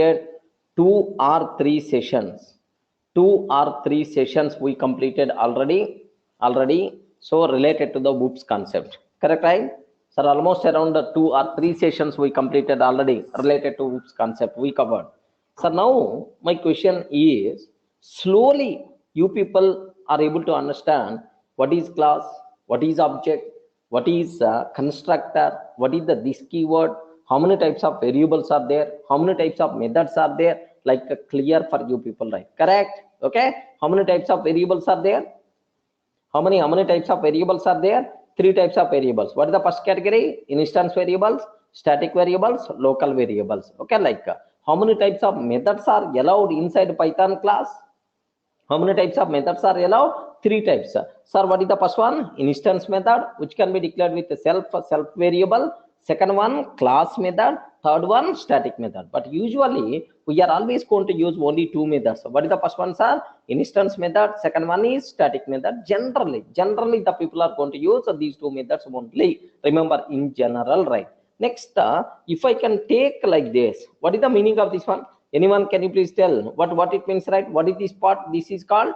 two or three sessions. Two or three sessions we completed already. So related to the whoops concept, correct, right? Sir, almost around the 2 or 3 sessions we completed already related to whoops concept we covered. So now my question is, slowly you people are able to understand what is class, what is object, what is constructor, what is the this keyword, how many types of variables are there, how many types of methods are there, like clear for you people, right? Correct. Okay, how many types of variables are there? How many types of variables are there? Three types of variables. What is the first category? Instance variables, static variables, local variables. Okay, like how many types of methods are allowed inside Python class? How many types of methods are allowed? Three types. Sir, what is the first one? Instance method, which can be declared with a self variable. Second one, class method. Third one, static method. But usually we are always going to use only two methods. What is the first one, sir? Instance method. Second one is static method. Generally the people are going to use these two methods only. Remember, in general, right? Next, if I can take like this, what is the meaning of this one? Anyone, can you please tell what it means, right? What is this part? This is called,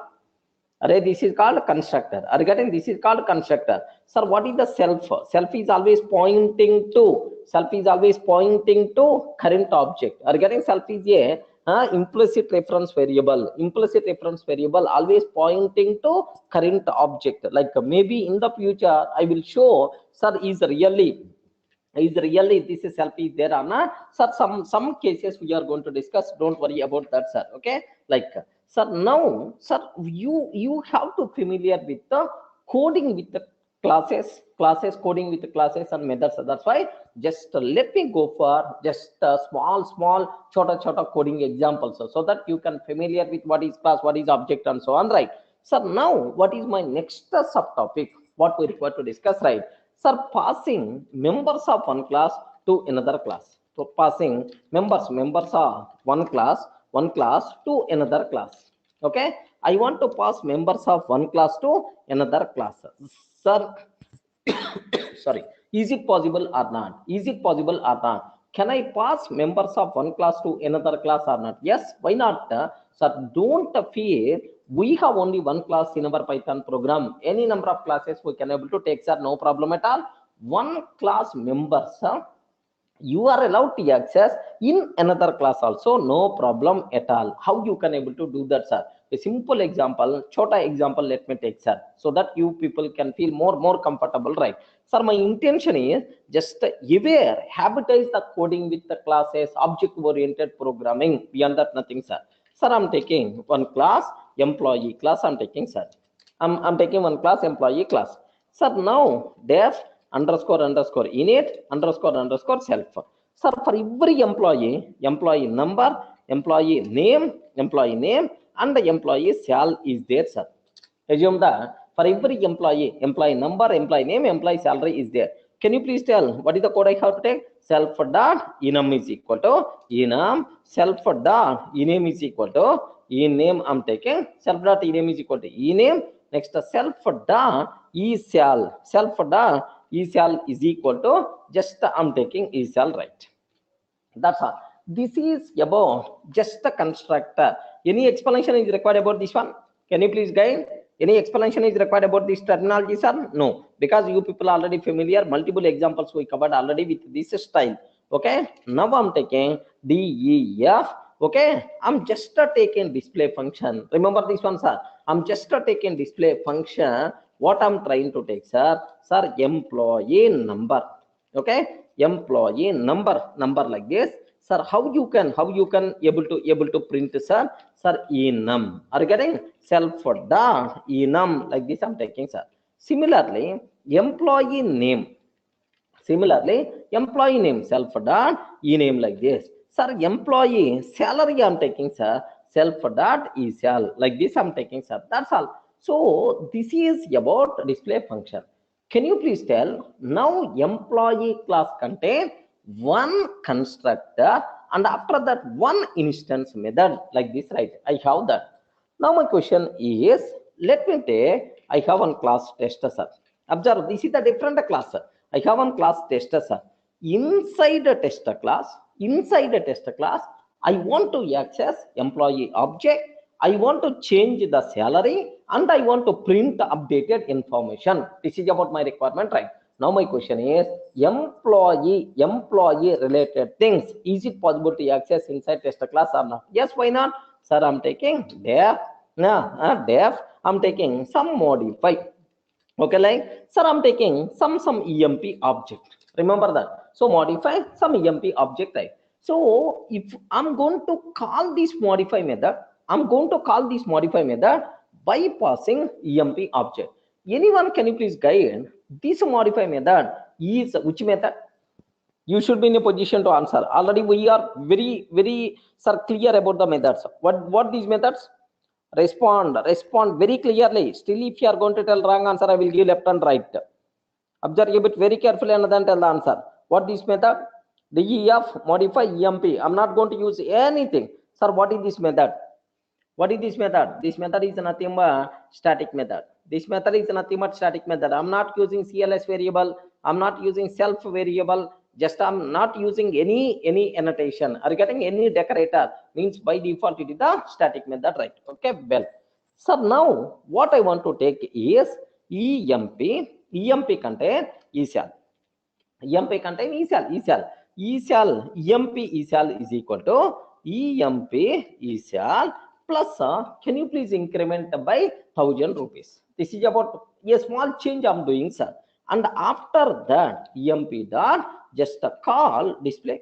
array, this is called constructor. Are you getting? This is called constructor. Sir, what is the self? Self is always pointing to current object. Are you getting? Self is a implicit reference variable. Implicit reference variable always pointing to current object. Like maybe in the future I will show, sir, is really this is self is there or not. Sir, some cases we are going to discuss, don't worry about that, sir. Okay, like sir, now sir, you have to familiar with the coding with the classes, coding with the classes and methods. That's why just let me go for just small chota coding examples, so that you can familiar with what is class, what is object, and so on, right? Sir, now what is my next subtopic, what we require to discuss, right? Sir, passing members of one class to another class. So passing members of one class to another class. Okay, I want to pass members of one class to another class. Sir, sorry, is it possible or not? Is it possible or not? Can I pass members of one class to another class or not? Yes, why not? Sir, don't fear, we have only one class in our Python program. Any number of classes we can able to take, sir, no problem at all. One class members, you are allowed to access in another class also, no problem at all. How you can able to do that, sir? A simple example, chota example, let me take, sir, so that you people can feel more comfortable, right? Sir, my intention is just aware, habitize the coding with the classes, object oriented programming. Beyond that, nothing, sir. Sir, I'm taking one class, employee class. I'm taking, sir, I'm taking one class, employee class. Sir, now def underscore init underscore self. Sir, for every employee number, employee name, and the employee sal is there, sir. Assume that for every employee number, employee name, employee salary is there. Can you please tell what is the code I have to take? Self dot enum is equal to enum, self dot ename is equal to ename. I'm taking self dot ename is equal to ename. Next, self dot esal, is equal to just I'm taking esal, right? That's all. This is about just a constructor. Any explanation is required about this one? Can you please guide? Any explanation is required about this terminology, sir? No, because you people are already familiar. Multiple examples we covered already with this style. Okay, now I'm taking def. Okay, I'm just taking display function. Remember this one, sir? I'm just taking display function. What I'm trying to take, sir? Sir, employee number. Okay, employee number like this, sir. How you can able to print, sir? Enum. Are you getting? Self dot enum like this I'm taking, sir. Similarly, employee name. Self dot ename like this, sir. Employee salary I'm taking, sir. Self dot esal like this I'm taking, sir. That's all. So this is about display function. Can you please tell, now employee class contain one constructor and after that one instance method like this, right? I have that. Now my question is, let me take, I have one class tester, sir. Observe, this is the different class, sir. I have one class tester, sir. Inside a tester class, I want to access employee object. I want to change the salary and I want to print updated information. This is about my requirement, right? Now my question is employee related things. Is it possible to access inside test class or not? Yes, why not? Sir, I'm taking def. Def. I'm taking some modify. Okay, like sir, I'm taking some emp object. Remember that. So modify some emp object type. So if I'm going to call this modify method, I'm going to call this modify method by passing emp object. Anyone, can you please guide this modify method is which method? You should be in a position to answer. Already we are very sir clear about the methods. What these methods? Respond very clearly. Still, if you are going to tell wrong answer, I will give left and right. Observe a bit very carefully and then tell the answer. What this method? Def modify emp. I'm not going to use anything. Sir, what is this method? What is this method? This method is nothing but static method. This method is nothing but static method. I'm not using CLS variable. I'm not using self variable. Just I'm not using any annotation. Are you getting any decorator? Means by default it is the static method, right? Okay, well. So now what I want to take is emp. Emp contain eval. Emp contain eval. Emp eval is equal to emp eval plus can you please increment by 1000 rupees. This is about a small change I'm doing, sir. And after that emp dot just a call display,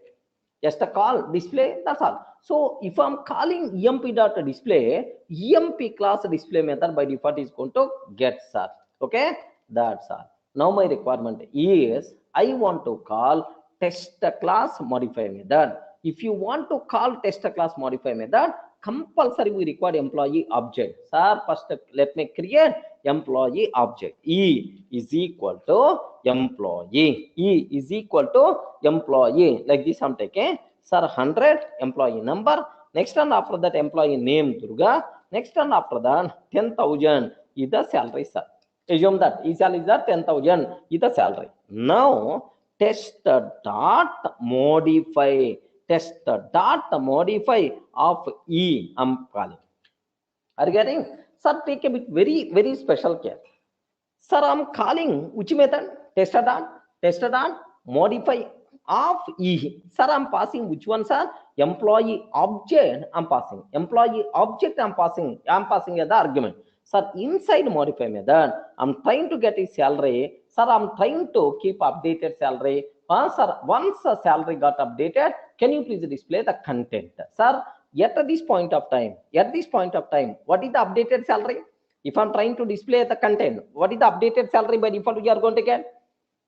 just a call display, that's all. So if I'm calling emp dot display, emp class display method by default is going to get, sir. Okay, that's all. Now my requirement is I want to call test class modify method. If you want to call test class modify method, compulsory we require employee object. Sir, first let me create employee object. E is equal to employee. E is equal to employee. Like this I'm taking. Sir, 100 employee number. Next and after that employee name Durga. Next and after that 10,000 is the salary, sir. Assume that eval is the 10,000 is the salary. Now test dot modify. Test dot modify of E I'm calling. Are you getting? Sir, take a bit very special care. Sir, I'm calling which method? Test dot modify of E. Sir, I'm passing which one, sir? Employee object I'm passing. Employee object I'm passing as the argument. Sir, inside modify method, I'm trying to get his salary. Sir, I'm trying to keep updated salary. Sir, once the salary got updated, can you please display the content? Sir, at this point of time, what is the updated salary? If I'm trying to display the content, what is the updated salary by default we are going to get?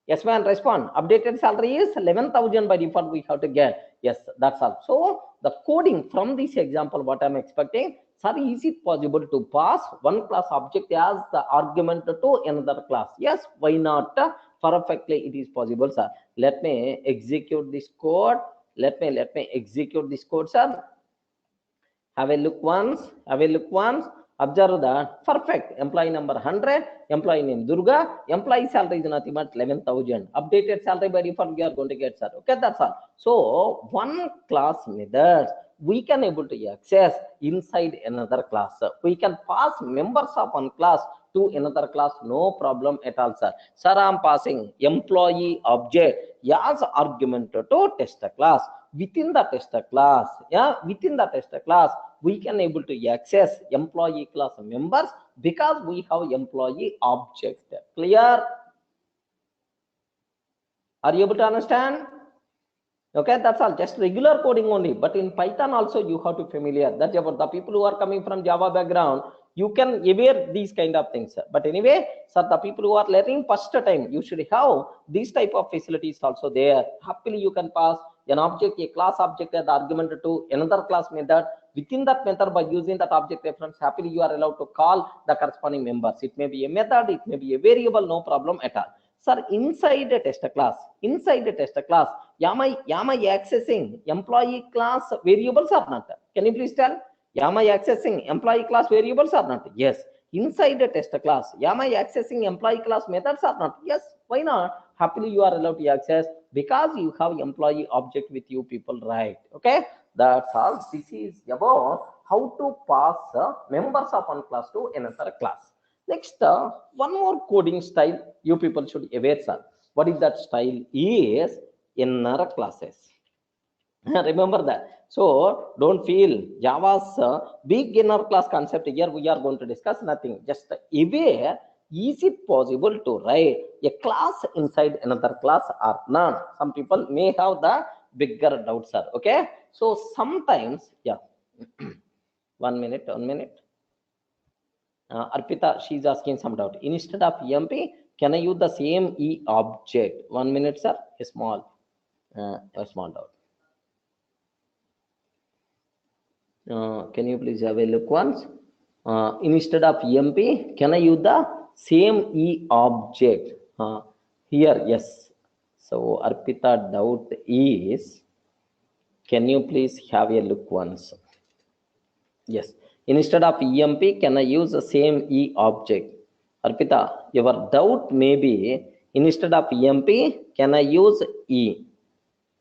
Yes, man, respond. Updated salary is 11,000 by default we have to get. Yes, that's all. So the coding from this example, what I'm expecting, sir, is it possible to pass one class object as the argument to another class? Yes, why not? Perfectly it is possible, sir. Let me execute this code. Let me execute this code, sir. Have a look once. Observe that perfect. Employee number 100, employee name Durga, employee salary is nothing but 11,000. Updated salary by default we are going to get, sir. Okay, that's all. So one class method we can able to access inside another class. We can pass members of one class to another class, no problem at all, sir. Sir, I'm passing employee object as argument to test class. Within the tester class, we can able to access employee class members because we have employee object. Clear? Are you able to understand? Okay, that's all. Just regular coding only. But in Python also you have to familiar. That's about the people who are coming from Java background. You can aware these kind of things. But anyway, sir, the people who are learning first time, you should have these type of facilities also there. Happily you can pass an object, a class object as the argument to another class method. Within that method, by using that object reference, happily you are allowed to call the corresponding members. It may be a method, it may be a variable, no problem at all. Sir, inside a tester class, am I accessing employee class variables or not? Can you please tell? Am I accessing employee class variables or not? Yes. Inside a tester class, am I accessing employee class methods or not? Yes. Why not? Happily you are allowed to access because you have employee object with you people, right? Okay, That's all. This is about how to pass members of one class to another class. Next, one more coding style you people should aware, sir. What is that style? Is inner classes. Remember that. So don't feel Java's big inner class concept here we are going to discuss nothing. Just aware, is it possible to write a class inside another class or not? Some people may have the bigger doubts, sir. Okay. So sometimes, yeah. 1 minute, 1 minute. Arpita, she's asking some doubt. Instead of EMP, can I use the same E object? 1 minute, sir. A small doubt. Can you please have a look once? Instead of EMP, can I use the same E object? Here, yes. So Arpita doubt is, can you please have a look once? Yes. Instead of EMP, can I use the same E object? Arpita, your doubt may be, instead of EMP, can I use E?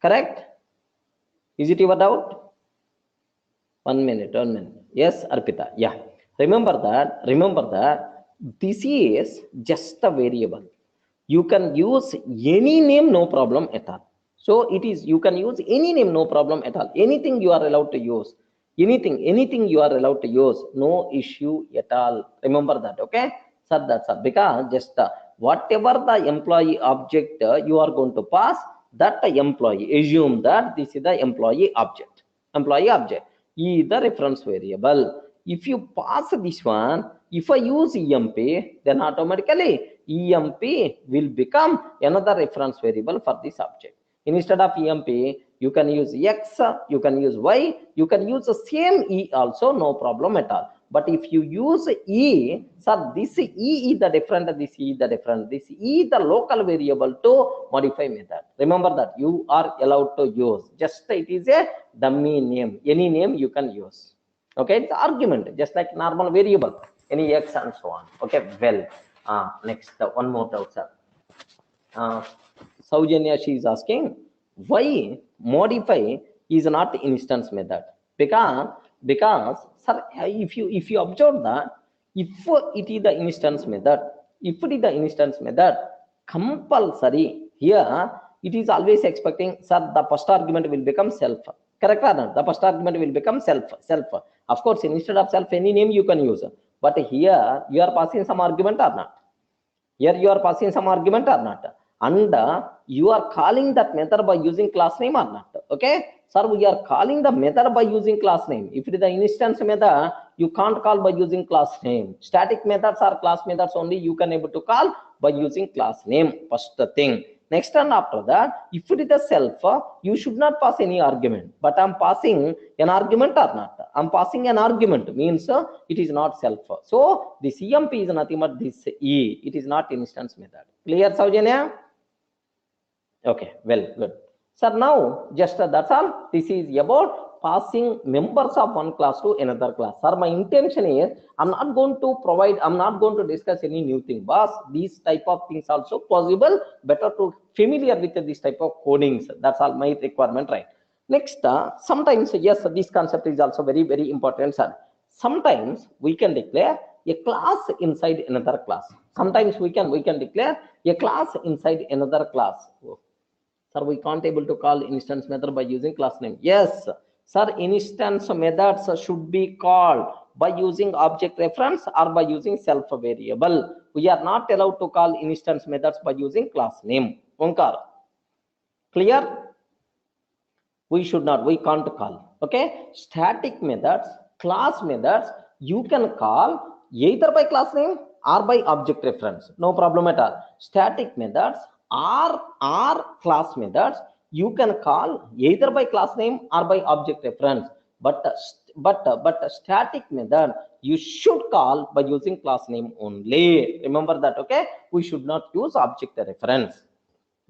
Correct? Is it your doubt? 1 minute, 1 minute. Yes, Arpita. Yeah. Remember that this is just a variable. You can use any name, no problem at all. So it is, you can use any name, no problem at all. Anything you are allowed to use. Anything you are allowed to use. No issue at all. Remember that, okay? So that's all. Because just whatever the employee object you are going to pass, that employee, assume that this is the employee object. Employee object is the reference variable. If you pass this one, if I use EMP, then automatically EMP will become another reference variable for this object. Instead of EMP, you can use X, you can use Y, you can use the same E also, no problem at all. But if you use E, sir, this E is the different, this E is the different, this E is the local variable to modify method. Remember that you are allowed to use. Just it is a dummy name. Any name you can use. Okay, it's argument, just like normal variable, any X and so on. Okay, well, next, one more doubt, sir. Saujanya, she is asking, why modify is not instance method? Because sir, if you observe that, if it is the instance method, compulsory here it is always expecting, sir, the first argument will become self. Correct or not? The first argument will become self. Of course, instead of self, any name you can use. But here you are passing some argument or not? Here you are passing some argument or not? And you are calling that method by using class name or not? Okay, sir, we are calling the method by using class name. If it is the instance method, you can't call by using class name. Static methods are class methods only. You can able to call by using class name. First thing. Next, and after that, if it is the self, you should not pass any argument. But I'm passing an argument or not? I'm passing an argument, means it is not self. So this EMP is nothing but this E. It is not instance method. Clear, Saujanya? Okay, well, good. Sir, now just that's all. This is about passing members of one class to another class. Sir, my intention is I'm not going to discuss any new thing. Boss, these type of things also possible. Better to familiar with this type of codings. That's all my requirement, right? Next, sometimes, yes, this concept is also very, very important, sir. Sometimes we can declare a class inside another class. Sometimes we can declare a class inside another class. Sir, we can't able to call instance method by using class name. Yes, sir, instance methods should be called by using object reference or by using self variable. We are not allowed to call instance methods by using class name. Onkar, clear? We should not, we can't call. Okay, static methods, class methods, you can call either by class name or by object reference. No problem at all. Static methods or class methods, you can call either by class name or by object reference. But static method you should call by using class name only. Remember that, okay? We should not use object reference.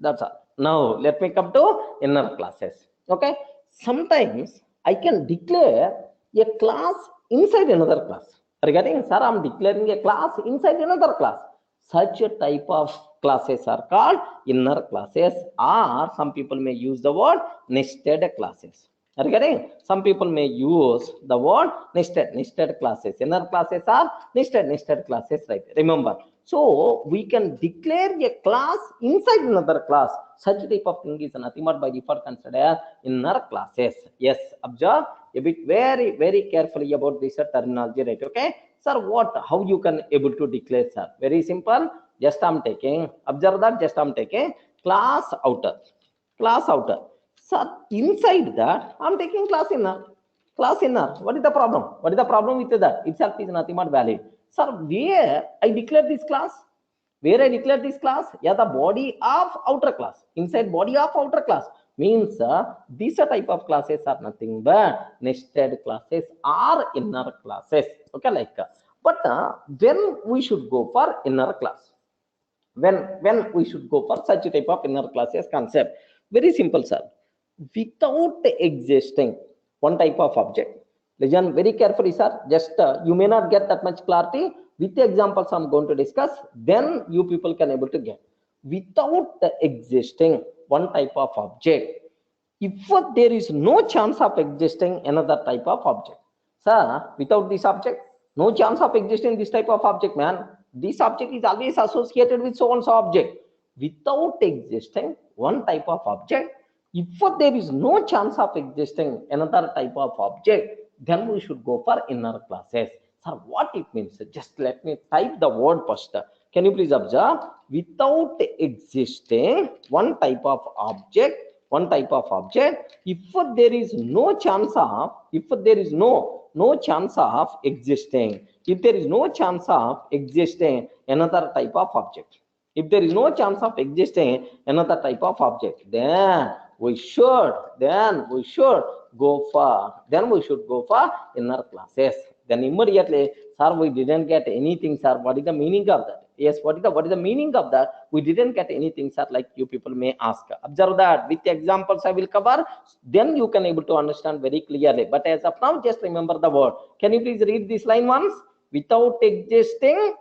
That's all. Now let me come to inner classes. Okay, sometimes I can declare a class inside another class. Regarding, sir, I'm declaring a class inside another class. Such a type of classes are called inner classes, or some people may use the word nested classes. Are you getting? Some people may use the word nested classes. Inner classes are nested classes, right? Remember. So we can declare a class inside another class. Such type of thing is nothing but by default considered inner classes. Yes, observe a bit very carefully about this terminology, right? Okay, sir, how you can able to declare, sir? Very simple. Just I'm taking, observe that, just I'm taking class outer. So inside that, I'm taking class inner. Class inner. What is the problem? What is the problem with that? Itself is nothing but valid. Sir, where I declare this class? Where I declare this class? Yeah, the body of outer class. Inside body of outer class. Means these type of classes are nothing but nested classes or inner classes. Okay, like. But when we should go for inner class? When we should go for such type of inner classes concept? Very simple, sir. Without existing one type of object, listen very carefully, sir. Just you may not get that much clarity with the examples I'm going to discuss, then you people can able to get. Without the existing one type of object, if there is no chance of existing another type of object, sir, without this object, no chance of existing this type of object, man. This object is always associated with so and so object. Without existing one type of object, if there is no chance of existing another type of object, then we should go for inner classes. Sir, what it means? Just let me type the word first. Can you please observe? Without existing one type of object, if there is no chance of, if there is no chance of existing, if there is no chance of existing another type of object, if there is no chance of existing another type of object, then we should go for inner classes. Then immediately, sir, we didn't get anything, sir. What is the meaning of that? Yes, what is the meaning of that? We didn't get anything, sir, like you people may ask. Observe that with the examples I will cover, then you can able to understand very clearly. But as of now, just remember the word. Can you please read this line once? Without existing,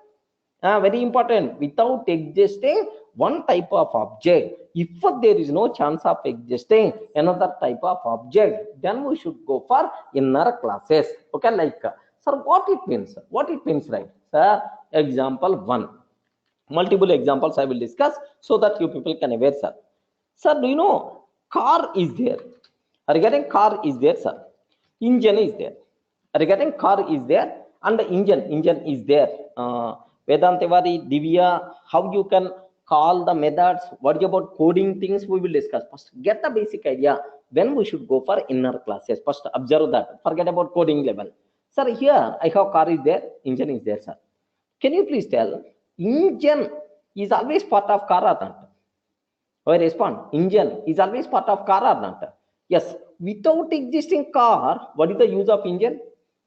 very important, without existing one type of object, if there is no chance of existing another type of object, then we should go for inner classes. Okay, like, sir, what it means, right? Sir, example 1, multiple examples I will discuss so that you people can aware, sir. Sir, do you know car is there? Are you getting? Car is there, sir. Engine is there. Are you getting? Car is there and the engine is there. Vedantevari, Divya, how you can call the methods, what about coding things we will discuss. First, get the basic idea when we should go for inner classes. First, observe that. Forget about coding level. Sir, here I have car is there, engine is there, sir. Can you please tell, engine is always part of car or not? I respond, engine is always part of car or not? Yes. Without existing car, what is the use of engine?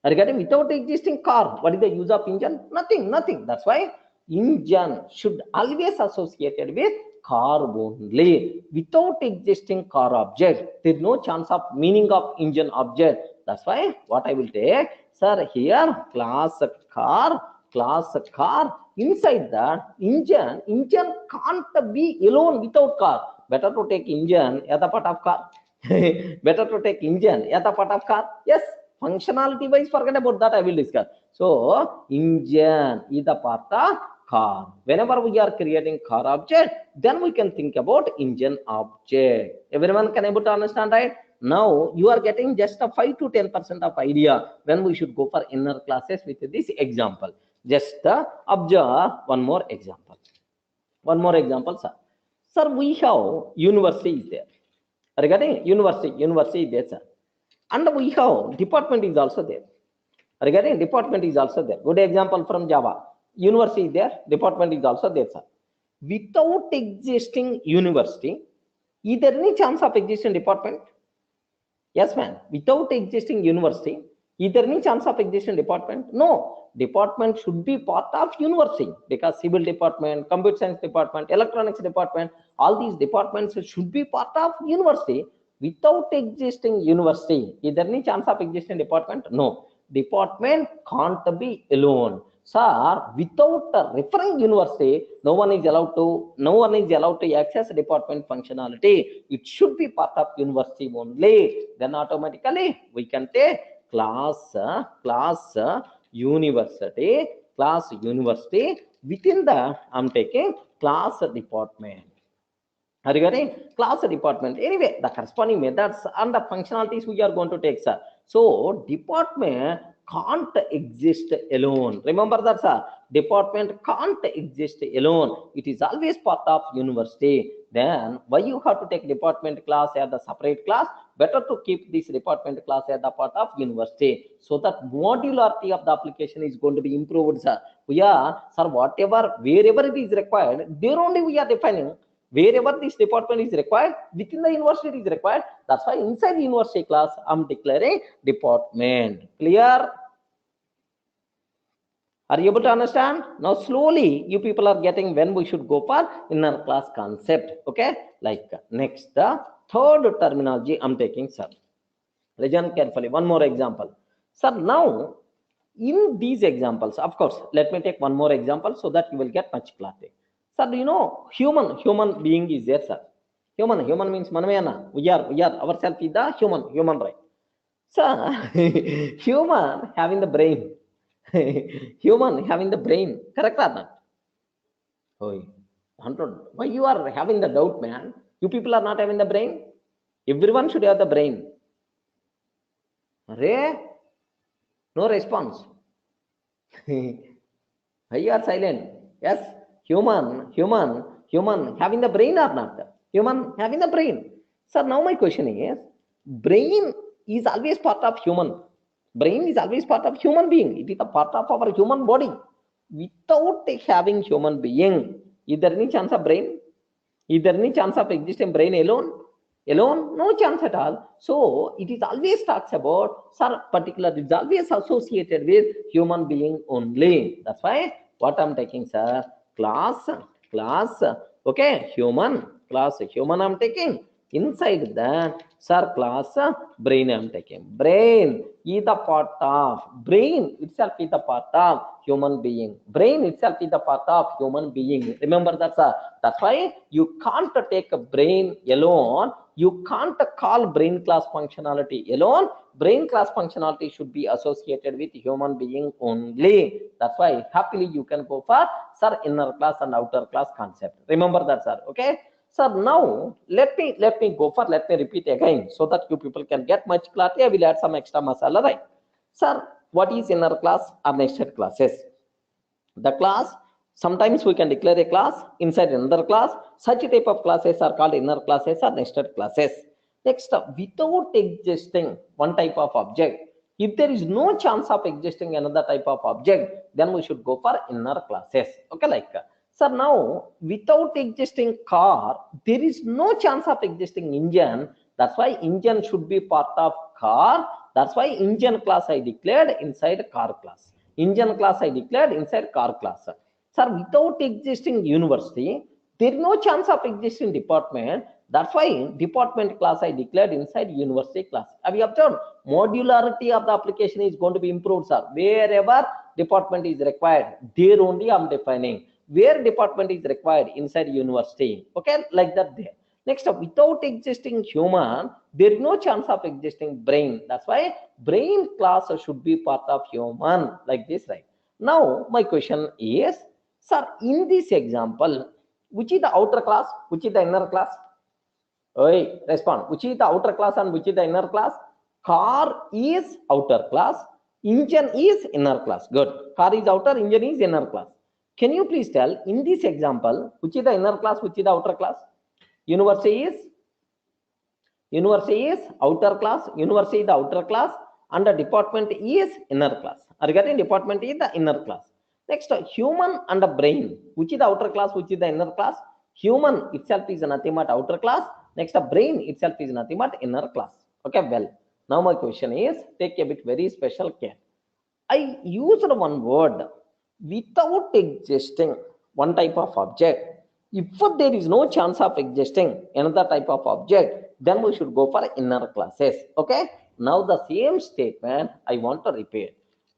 Regarding without existing car, what is the use of engine? Nothing. That's why engine should always associated with car only. Without existing car object, there is no chance of meaning of engine object. That's why what I will take, sir, here class car. Inside that engine can't be alone without car. Better to take engine as a part of car. Better to take engine as a part of car. Yes. Functionality wise, forget about that, I will discuss. So engine is the part of car. Whenever we are creating car object, then we can think about engine object. Everyone can able to understand, right? Now you are getting just a 5 to 10% of idea when we should go for inner classes with this example. Just observe one more example. Sir. Sir, we have university is there. Regarding university is there, sir. And we have department is also there. Regarding department is also there. Good example from Java. University is there, department is also there, sir. Without existing university, is there any chance of existing department? Yes, man. Without existing university, is there any chance of existing department? No. Department should be part of university because civil department, computer science department, electronics department, all these departments should be part of university. Without existing university, is there any chance of existing department? No. Department can't be alone. Sir, without referring university, no one is allowed to access department functionality. It should be part of university only. Then automatically we can take university, within the I'm taking class department. Are you getting class department? Anyway, the corresponding methods and the functionalities we are going to take, sir. So department can't exist alone. Remember that, sir. Department can't exist alone. It is always part of university. Then why you have to take department class as a separate class? Better to keep this department class as a part of university, so that modularity of the application is going to be improved, sir. We are, sir, wherever it is required, there only we are defining. Wherever this department is required, within the university it is required. That's why inside the university class, I'm declaring department. Clear? Are you able to understand? Now slowly you people are getting when we should go for inner class concept. Okay, like next, the third terminology I'm taking, sir. Listen carefully. One more example, sir. Now in these examples, of course, let me take one more example so that you will get much clarity. Sir, you know, human being is there, sir. Human means manamena. We are ourselves is the human, right? Sir, human having the brain. Human having the brain, correct or not? Oh, 100. Why you are having the doubt, man? You people are not having the brain. Everyone should have the brain. Array, no response. Why you are silent? Yes, human having the brain or not? Human having the brain. Sir, now my question is, brain is always part of human. Brain is always part of human being. It is a part of our human body. Without having human being, is there any chance of brain? Is there any chance of existing brain alone? No chance at all. So it is always talks about, sir, particular, it's always associated with human being only. That's why what I'm taking, sir, class, okay, human I'm taking. Inside that, sir, class brain I'm taking. Brain is the part of, brain itself is the part of human being. Brain itself is the part of human being. Remember that, sir. That's why you can't take a brain alone. You can't call brain class functionality alone. Brain class functionality should be associated with human being only. That's why happily you can go for, sir, inner class and outer class concept. Remember that, sir. Okay. Sir, now let me repeat again so that you people can get much clarity. I will add some extra masala, right? Sir, what is inner class or nested classes? The class, sometimes we can declare a class inside another class. Such type of classes are called inner classes or nested classes. Next, without existing one type of object, if there is no chance of existing another type of object, then we should go for inner classes. Okay, like, sir, now without existing car, there is no chance of existing engine. That's why engine should be part of car. That's why engine class I declared inside car class. Engine class I declared inside car class. Sir, without existing university, there is no chance of existing department. That's why department class I declared inside university class. Have you observed? Modularity of the application is going to be improved, sir. Wherever department is required, there only I'm defining. Where department is required inside university. Okay, like that there. Next, without existing human, there is no chance of existing brain. That's why brain class should be part of human, like this, right? Now, my question is, sir, in this example, which is the outer class, which is the inner class? Oi, respond. Which is the outer class and which is the inner class? Car is outer class, engine is inner class. Good. Car is outer, engine is inner class. Can you please tell in this example, which is the inner class, which is the outer class? University is outer class, university is the outer class, and the department is inner class. Are you getting? Department is the inner class. Next, human and the brain, which is the outer class, which is the inner class? Human itself is nothing but outer class. Next, the brain itself is nothing but inner class. Okay, well, now my question is, take a bit very special care. I used one word, without existing one type of object. If there is no chance of existing another type of object, then we should go for inner classes. Okay, now the same statement I want to repeat.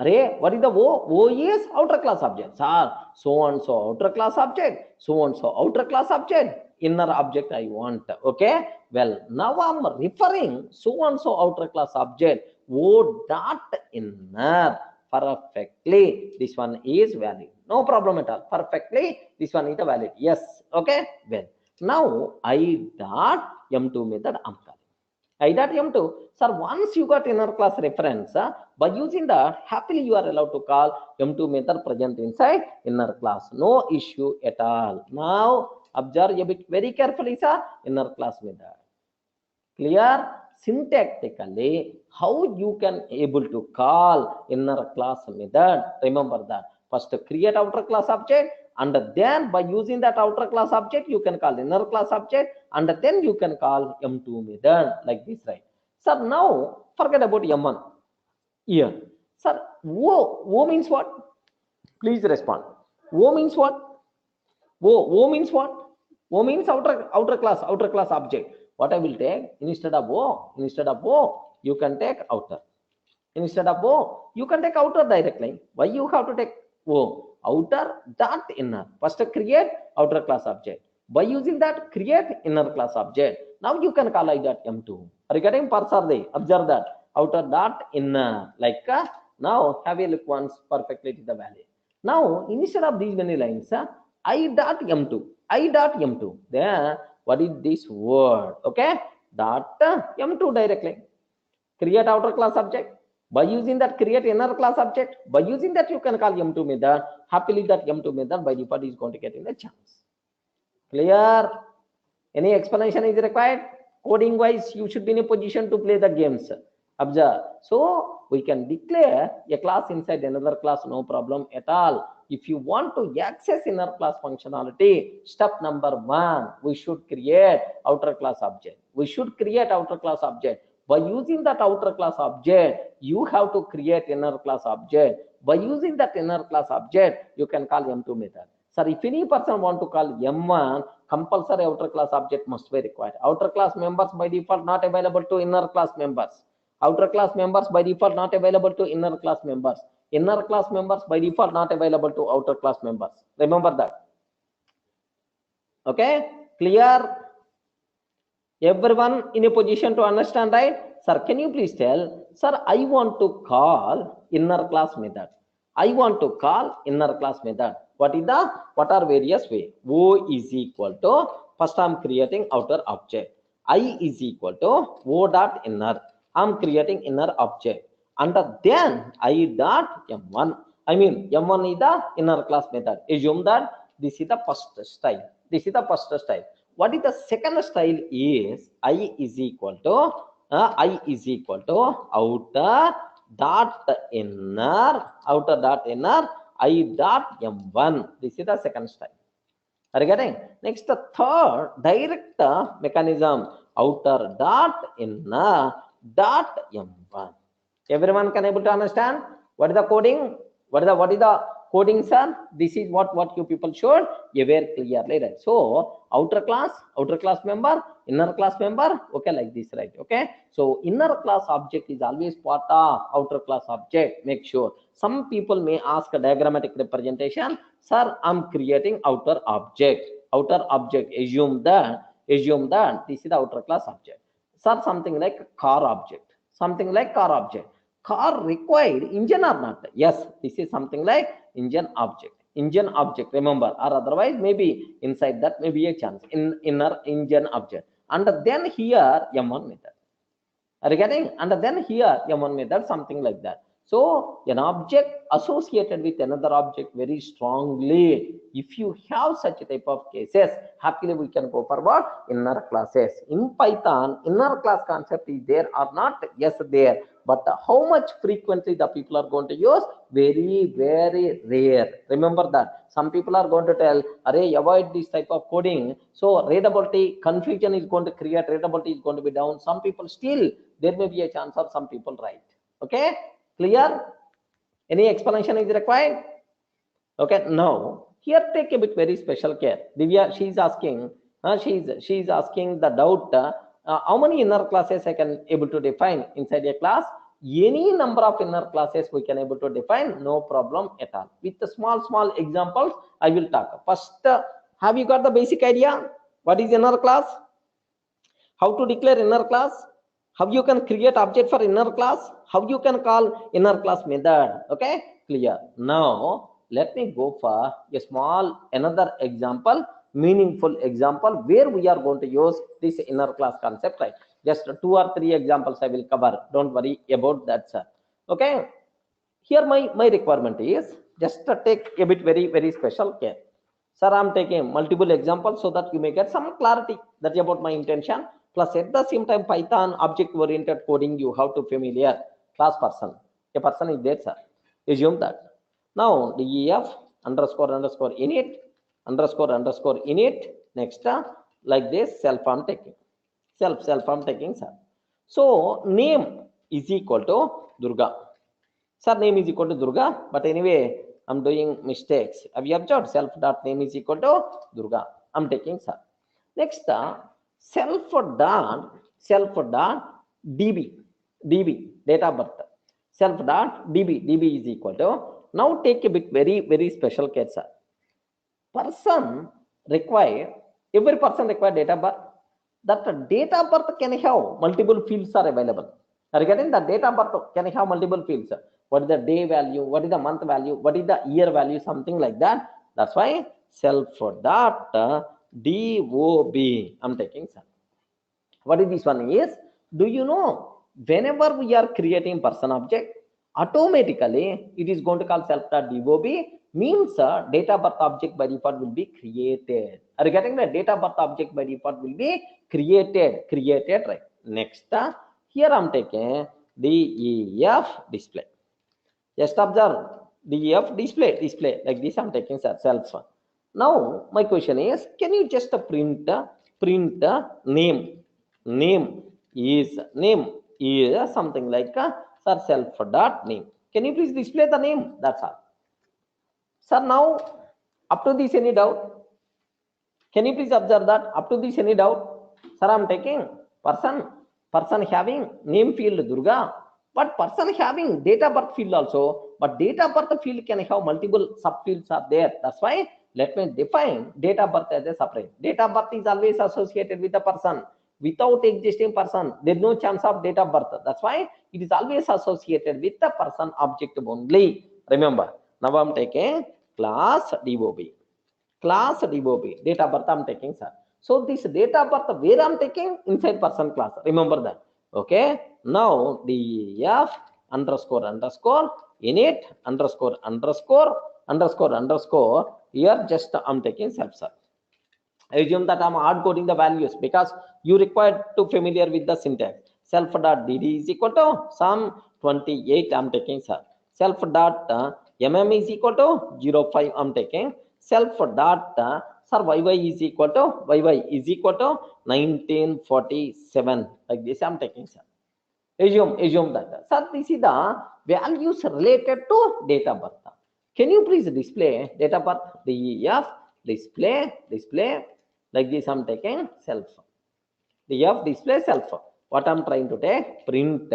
Array, what is the O? O is outer class object. Sir, so and so outer class object, so and so outer class object, inner object I want. Okay. Well, now I'm referring so and so outer class object. O dot inner. Perfectly. This one is valid. No problem at all. Perfectly. This one is valid. Yes. Okay. Well, now I dot M2 method I'm calling. I dot M2. Sir, once you got inner class reference, by using that, happily you are allowed to call M2 method present inside inner class. No issue at all. Now, observe a bit very carefully, sir, inner class method. Clear? Syntactically, how you can able to call inner class method. Remember that. First, create outer class object, and then by using that outer class object, you can call inner class object, and then you can call M2 method like this, right? Sir, now forget about M1 here. Sir, O means what? Please respond. O means what? O means what? O means outer class object. What I will take instead of O, you can take outer. Instead of O, you can take outer directly. Why you have to take O? Outer dot inner. First create outer class object. By using that, create inner class object. Now you can call I dot M2. Are you getting parser? Observe that. Outer dot inner. Like now have a look once perfectly to the value. Now instead of these many lines, I dot M2. Then what is this word? Okay, dot M2 directly. Create outer class object. By using that, create inner class object. By using that, you can call M2 method. Happily, that M2 method by default is going to get in the chance. Clear? Any explanation is required? Coding wise, you should be in a position to play the games. Observe. So we can declare a class inside another class, no problem at all. If you want to access inner class functionality, step number 1, we should create outer class object. We should create outer class object. By using that outer class object, you have to create inner class object. By using that inner class object, you can call M2 method. Sir, if any person want to call M1, compulsory outer class object must be required. Outer class members by default not available to inner class members. Outer class members by default not available to inner class members. Inner class members by default not available to outer class members. Remember that. Okay, clear? Everyone in a position to understand, right? Sir, can you please tell? Sir, I want to call inner class method. I want to call inner class method. What are various way? O is equal to, first I'm creating outer object. I is equal to O dot inner. I'm creating inner object. And then I dot M1. I mean, M1 is the inner class method. Assume that this is the first style. This is the first style. What is the second style is I is equal to outer dot inner I dot M1. This is the second style. Are you getting? Next, the third direct mechanism, outer dot inner dot M1. Everyone can able to understand what is the coding? What is the coding, sir? This is what you people should aware clearly, right? So outer class member, inner class member, okay, like this, right? Okay, so inner class object is always part of outer class object. Make sure. Some people may ask a diagrammatic representation. Sir, I'm creating outer object. Assume that this is the outer class object. Sir, something like car object. Car required engine or not? Yes, this is something like engine object. Remember, or otherwise maybe inside that may be a chance in inner engine object. And then here M1 method. Are you getting? And then here M1 method, something like that. So an object associated with another object very strongly. If you have such a type of cases, happily we can go for what? Inner classes. In Python, inner class concept is there or not? Yes, there. But how much frequently the people are going to use? Very, very rare. Remember that. Some people are going to tell, array, avoid this type of coding. So readability, confusion is going to create, readability is going to be down. Some people still, there may be a chance of some people right. Okay, clear? Any explanation is required? Okay, now here take a bit very special care. Divya, she is asking the doubt, how many inner classes I can able to define inside a class? Any number of inner classes we can able to define, no problem at all. With the small examples, I will talk. First, have you got the basic idea? What is inner class? How to declare inner class? How you can create object for inner class? How you can call inner class method? Okay, clear. Now, let me go for a small another example, meaningful example where we are going to use this inner class concept, right? Just 2 or 3 examples I will cover. Don't worry about that, sir. Okay. Here my requirement is just to take a bit very special care. Sir, I'm taking multiple examples so that you may get some clarity. That's about my intention. Plus, at the same time, Python object-oriented coding, you have to familiar class person. A person is there, sir. Assume that. Now, def underscore init underscore init. Next, like this, self I'm taking. Self I'm taking, sir. So, name is equal to Durga. Sir, name is equal to Durga, but anyway, I'm doing mistakes. Have you observed? Self dot name is equal to Durga. I'm taking sir. Next, self dot db date of birth. Self dot db is equal to. Now take a bit very special case, sir. Person require, every person require date of birth. That date of birth can have multiple fields are available. Regarding the date of birth can have multiple fields. What is the day value? What is the month value? What is the year value? Something like that. That's why self dot dob. I'm taking sir. What is this one is? Do you know whenever we are creating person object, automatically it is going to call self dot dob means date of birth object by default will be created. Are you getting the date of birth object by default will be created, right? Next, here I'm taking def display. Just observe def display like this. I'm taking self. Now my question is, can you just print name? Name is something like sir self dot name. Can you please display the name? That's all. Sir, now up to this any doubt? Can you please observe that? Up to this any doubt? Sir, I'm taking person having name field Durga, but person having date of birth field also. But date of birth field can have multiple subfields are there. That's why let me define date of birth as a separate. Date of birth is always associated with the person. Without existing person, there's no chance of date of birth. That's why it is always associated with the person object only. Remember, now I'm taking class dob. Class dob, date of birth I'm taking, sir. So this date of birth where I'm taking inside person class. Remember that. Okay. Now def underscore init underscore. Here just I'm taking self, sir. I assume that I'm hard coding the values because you required to familiar with the syntax. Self dot dd is equal to sum 28. I'm taking, sir. Self dot is equal to 05. I'm taking. Self dot sir yy is equal to 1947. Like this I'm taking, sir. Assume that. Sir, this is the values related to date of birth. Can you please display date of birth? Def display like this. I'm taking self. Def display self. What I'm trying to take? Print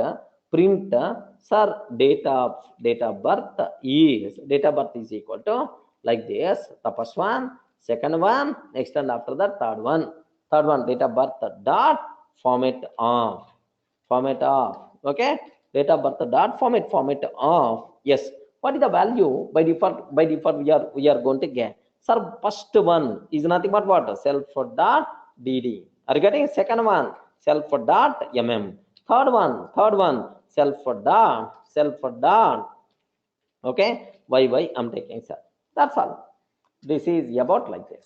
sir date of birth is equal to like this. The first one, second one, next and after that third one date of birth dot format of. Okay, date of birth dot format of. Yes. What is the value by default? We are going to get. Sir, first one is nothing but what? Self dot dd. Are you getting? Second one, self dot mm. Third one, self dot. Okay, yy I'm taking, sir. That's all. This is about like this.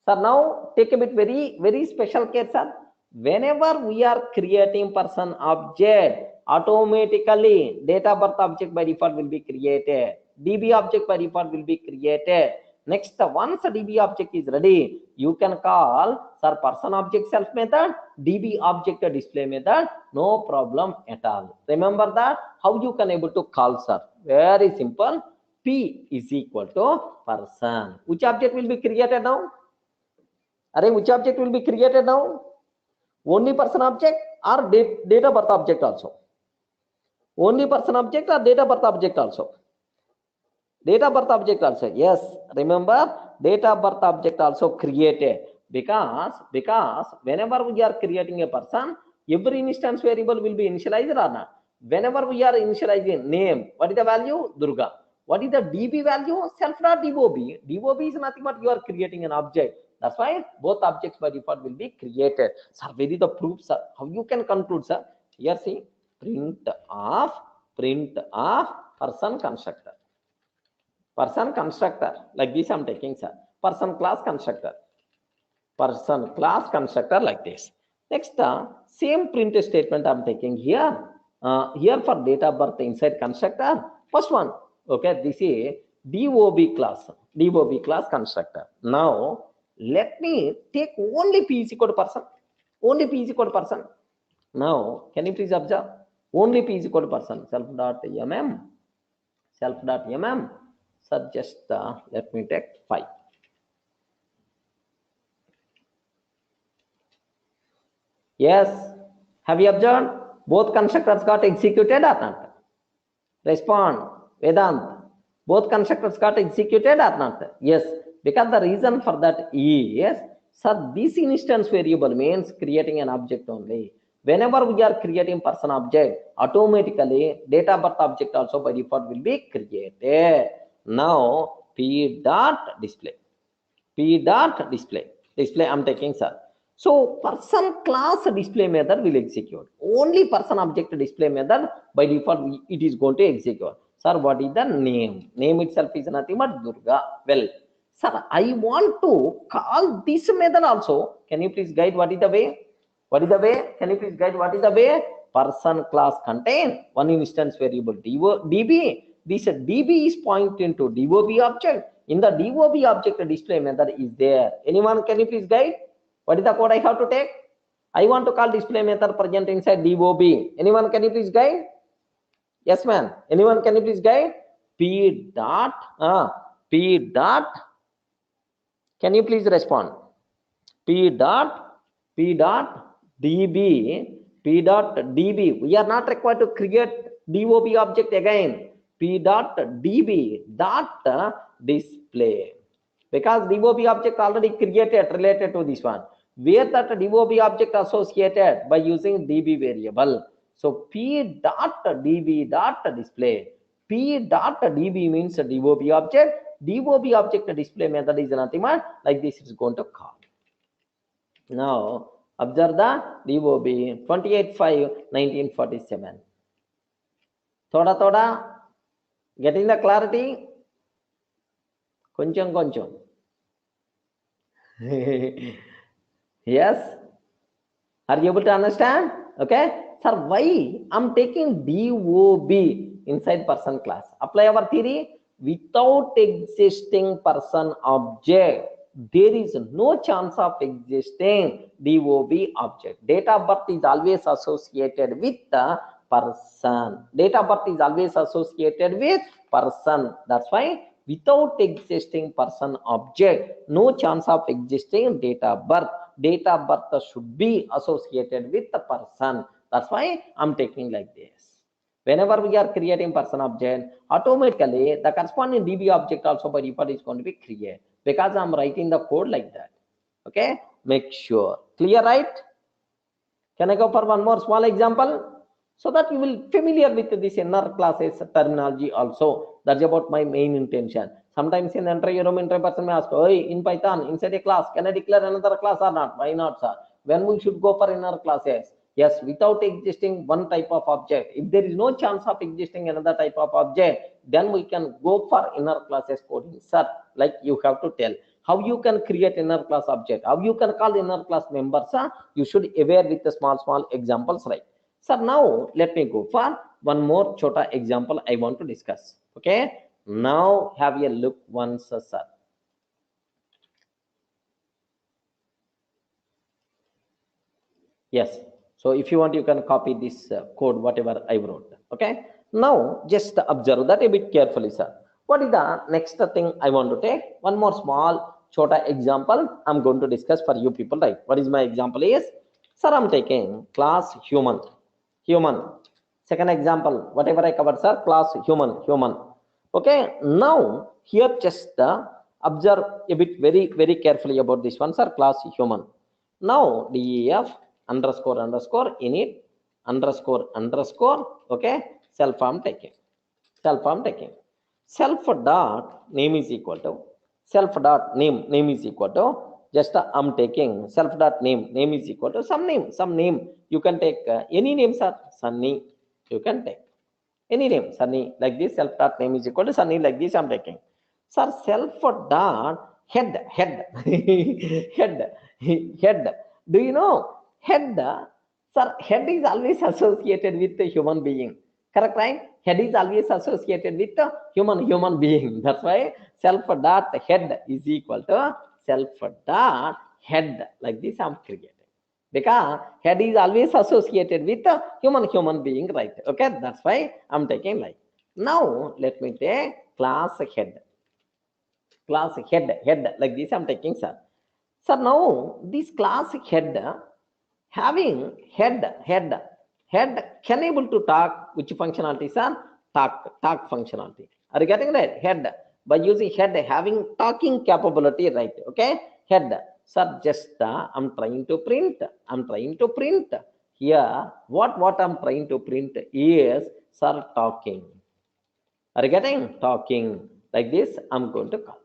Sir, now take a bit very special case, sir. Whenever we are creating person object, automatically date of birth object by default will be created. DB object by default will be created. Next, once the DB object is ready, you can call sir person object self method, DB object display method, no problem at all. Remember that how you can able to call, sir? Very simple. P is equal to person. Which object will be created now? Which object will be created now? Only person object or date of birth object also? Only person object or date of birth object also? Date of birth object also. Yes, remember, date of birth object also created, because whenever we are creating a person, every instance variable will be initialized or not. Whenever we are initializing name, what is the value? Durga. What is the DB value? Self.dob. DOB is nothing but you are creating an object. That's why both objects by default will be created. Sir, where is the proof, sir? How you can conclude, sir? Here see, print of person constructor. Person constructor, like this I'm taking, sir. Person class constructor. Person class constructor like this. Next, same print statement I'm taking here. Here for date of birth inside constructor. First one, okay, this is DOB class constructor. Now, let me take only P is equal to person. Only P is equal to person. Now, can you please observe? Only P is equal to person. Self.mm. Self.mm. So just let me take 5. Yes, have you observed? Both constructors got executed or not? Respond, Vedant. Both constructors got executed or not? Yes, because the reason for that is, sir, this instance variable means creating an object only. Whenever we are creating person object, automatically date of birth object also by default will be created. Now, P dot display. P dot display. Display I'm taking, sir. So, person class display method will execute. Only person object display method by default it is going to execute. Sir, what is the name? Name itself is nothing but Durga. Well, sir, I want to call this method also. Can you please guide what is the way? What is the way? Can you please guide what is the way? Person class contain one instance variable DB. This DB is pointing to DOB object. In the DOB object display method is there. Anyone can you please guide? What is the code I have to take? I want to call display method present inside DOB. Anyone can you please guide? Yes, man. Anyone can you please guide? P dot. Can you please respond? P dot DB. We are not required to create DOB object again. P dot DB dot display. Because DOB object already created related to this one. Where that DOB object associated by using DB variable. So P dot DB dot display. P dot DB means DOB object. DOB object display method is nothing but like this is going to call. Now observe the DOB 28/5/1947. Thoda getting the clarity? Koncham. Yes, are you able to understand? Okay, sir, why I'm taking DOB inside person class? Apply our theory. Without existing person object, there is no chance of existing DOB object. Date of birth is always associated with the person. Date of birth is always associated with person. That's why without existing person object, no chance of existing date of birth. Date of birth should be associated with the person. That's why I'm taking like this. Whenever we are creating person object, automatically the corresponding DB object also by default is going to be created, because I'm writing the code like that. Okay, make sure. Clear, right? Can I go for one more small example? So that you will familiar with this inner classes terminology also. That's about my main intention. Sometimes in entry person may ask, hey, in Python, inside a class, can I declare another class or not? Why not, sir? When we should go for inner classes? Yes, without existing one type of object. If there is no chance of existing another type of object, then we can go for inner classes coding. Sir, like you have to tell how you can create inner class object, how you can call inner class members. You should aware with the small examples, right? So now let me go for one more chota example I want to discuss. Okay, now have a look once, sir. Yes, so if you want you can copy this code whatever I wrote. Okay, now just observe that a bit carefully, sir. What is the next thing I want to take? One more small chota example I'm going to discuss for you people, right? What is my example is, sir, I'm taking class human. Second example, whatever I covered, sir, class human. Okay, now here just observe a bit very carefully about this one, sir. Class human. Now def underscore init underscore okay, self I'm taking self dot name is equal to self dot name is equal to just I'm taking self dot name is equal to some name. You can take any name, sir. Sunny, you can take any name. Sunny, like this. Self dot name is equal to Sunny, like this I'm taking. Sir, self dot head head. Do you know head? Sir, head is always associated with the human being. Correct, right? Head is always associated with the human being. That's why self dot head is equal to self dot head, like this I'm creating. Because head is always associated with the human being, right? Okay, that's why I'm taking like. Now let me take class head like this I'm taking, sir. So now this class head having head can able to talk. Which functionality, sir? Talk functionality. Are you getting that? Head, by using head having talking capability, right? Okay, head. Sir, just I'm trying to print here. What I'm trying to print is, sir, talking. Are you getting? Talking, like this I'm going to call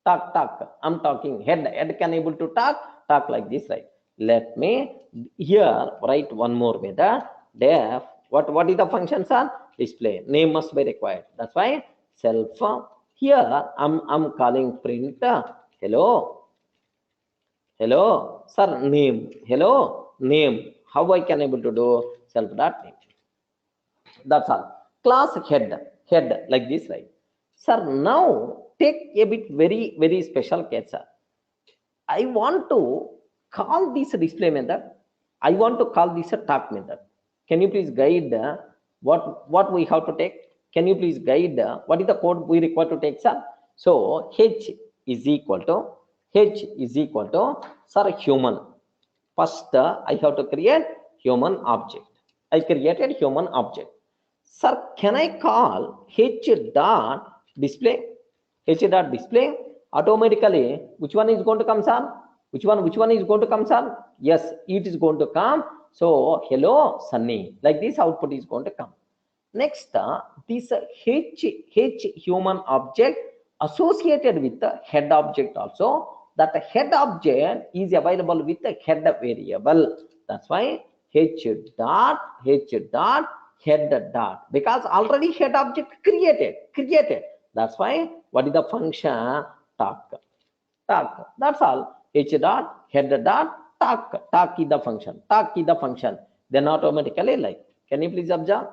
talk. I'm talking. Head can able to talk like this, right? Let me here write one more method. Def, what is the function, sir? Display name must be required. That's why self here I'm calling print hello, sir, name. Hello, name. How I can able to do self dot name? That's all. Class head like this, right? Sir, now take a bit very special case, sir. I want to call this display method. I want to call this a talk method. Can you please guide what we have to take? Can you please guide what is the code we require to take, sir? So h is equal to sir, human. First I have to create human object. I created human object. Sir, can I call h dot display? H dot display automatically. Which one is going to come, sir? Which one is going to come, sir? Yes, it is going to come. So hello, Sunny, like this output is going to come. Next, this h human object associated with the head object also. That head object is available with the head variable. That's why h dot head dot, because already head object created. That's why what is the function? Talk. That's all. H dot head dot talk is the function. Then automatically, like, can you please observe?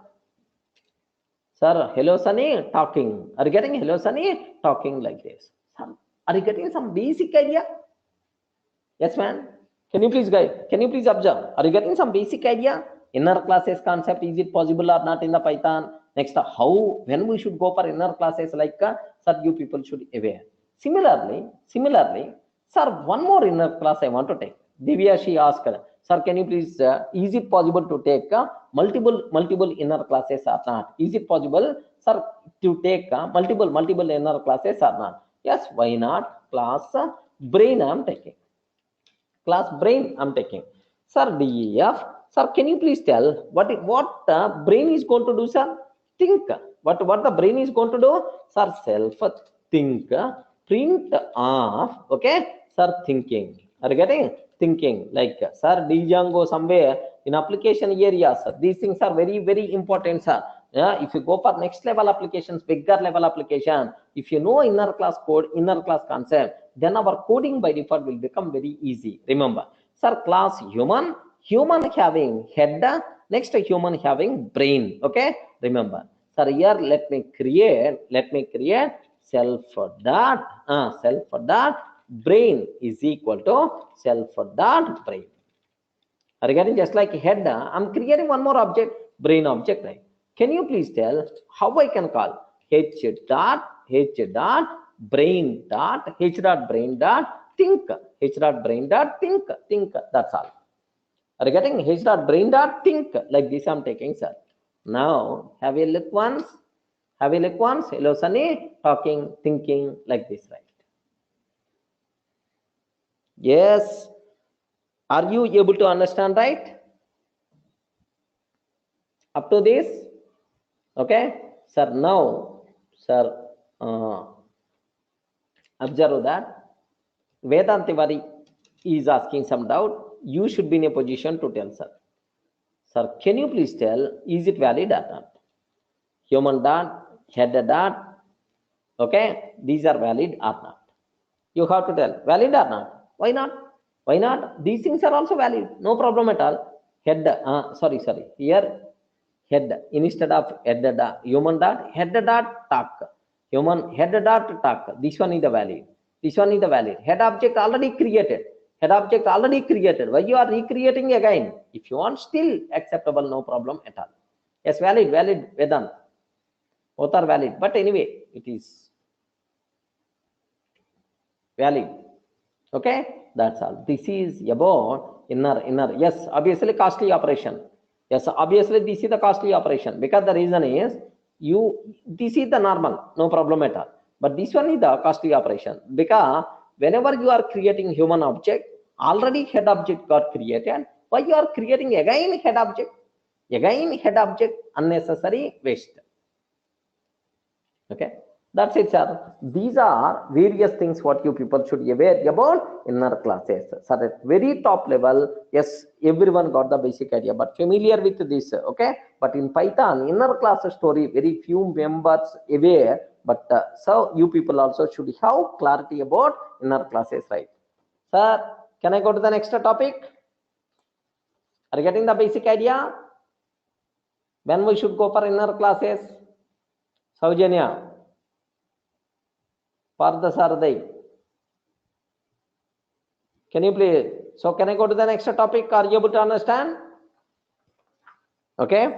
Sir, hello Sunny, talking. Are you getting? Hello Sunny, talking, like this. Are you getting some basic idea? Yes, man. Can you please guide? Can you please observe? Are you getting some basic idea? Inner classes concept, is it possible or not in the Python? Next, how, when we should go for inner classes, like sir, you people should aware. Similarly, sir, one more inner class I want to take. Divya, she asked, sir, can you please, is it possible to take multiple inner classes or not? Is it possible, sir, to take multiple inner classes or not? Yes, why not? Class brain I'm taking. Class brain I'm taking. Sir, def, sir, can you please tell what brain is going to do, sir? Think. What the brain is going to do, sir? Self think print of, okay, sir, thinking. Are you getting? Thinking, like, sir, Django somewhere in application areas, sir, these things are very important, sir. Yeah, if you go for next level applications, bigger level application, if you know inner class code, inner class concept, then our coding by default will become very easy. Remember, sir, class human having head, next human having brain. Okay, remember, sir, here let me create self dot brain is equal to self dot brain. Are you getting? Just like head, I'm creating one more object, brain object, right? Can you please tell how I can call h dot brain dot think? H dot brain dot think. That's all. Are you getting? H dot brain dot think, like this I'm taking, sir. Now, have a look once. Have a look once. Hello, Sunny. Talking, thinking like this, right? Yes. Are you able to understand, right? Up to this? Okay. Sir, now, sir, observe that Vedant Tiwari is asking some doubt. You should be in a position to tell, sir. Sir, can you please tell, is it valid or not? Human dot, head dot, okay? These are valid or not? You have to tell, valid or not? Why not? Why not? These things are also valid. No problem at all. Head, sorry. Here, head, instead of head dot, human dot, head dot, talk. Human head dot, talk. This one is the valid. This one is the valid. Head object already created. Head object already created. Why you are recreating again? If you want, still acceptable, no problem at all. Yes, valid, Vedant. Both are valid. But anyway, it is valid. Okay, that's all. This is about inner. Yes, obviously costly operation. Yes, obviously this is the costly operation, because the reason is this is the normal, no problem at all. But this one is the costly operation, because whenever you are creating human object, already head object got created. Why you are creating again head object? Again head object, unnecessary waste. Okay, that's it, sir. These are various things what you people should be aware about inner classes. Sir, at very top level, yes, everyone got the basic idea, but familiar with this. Okay, but in Python, inner class story, very few members aware, but so you people also should have clarity about inner classes, right? Sir, can I go to the next topic? Are you getting the basic idea? When we should go for inner classes? Saujanya. Pardasarday. Can you please? So can I go to the next topic? Are you able to understand? Okay.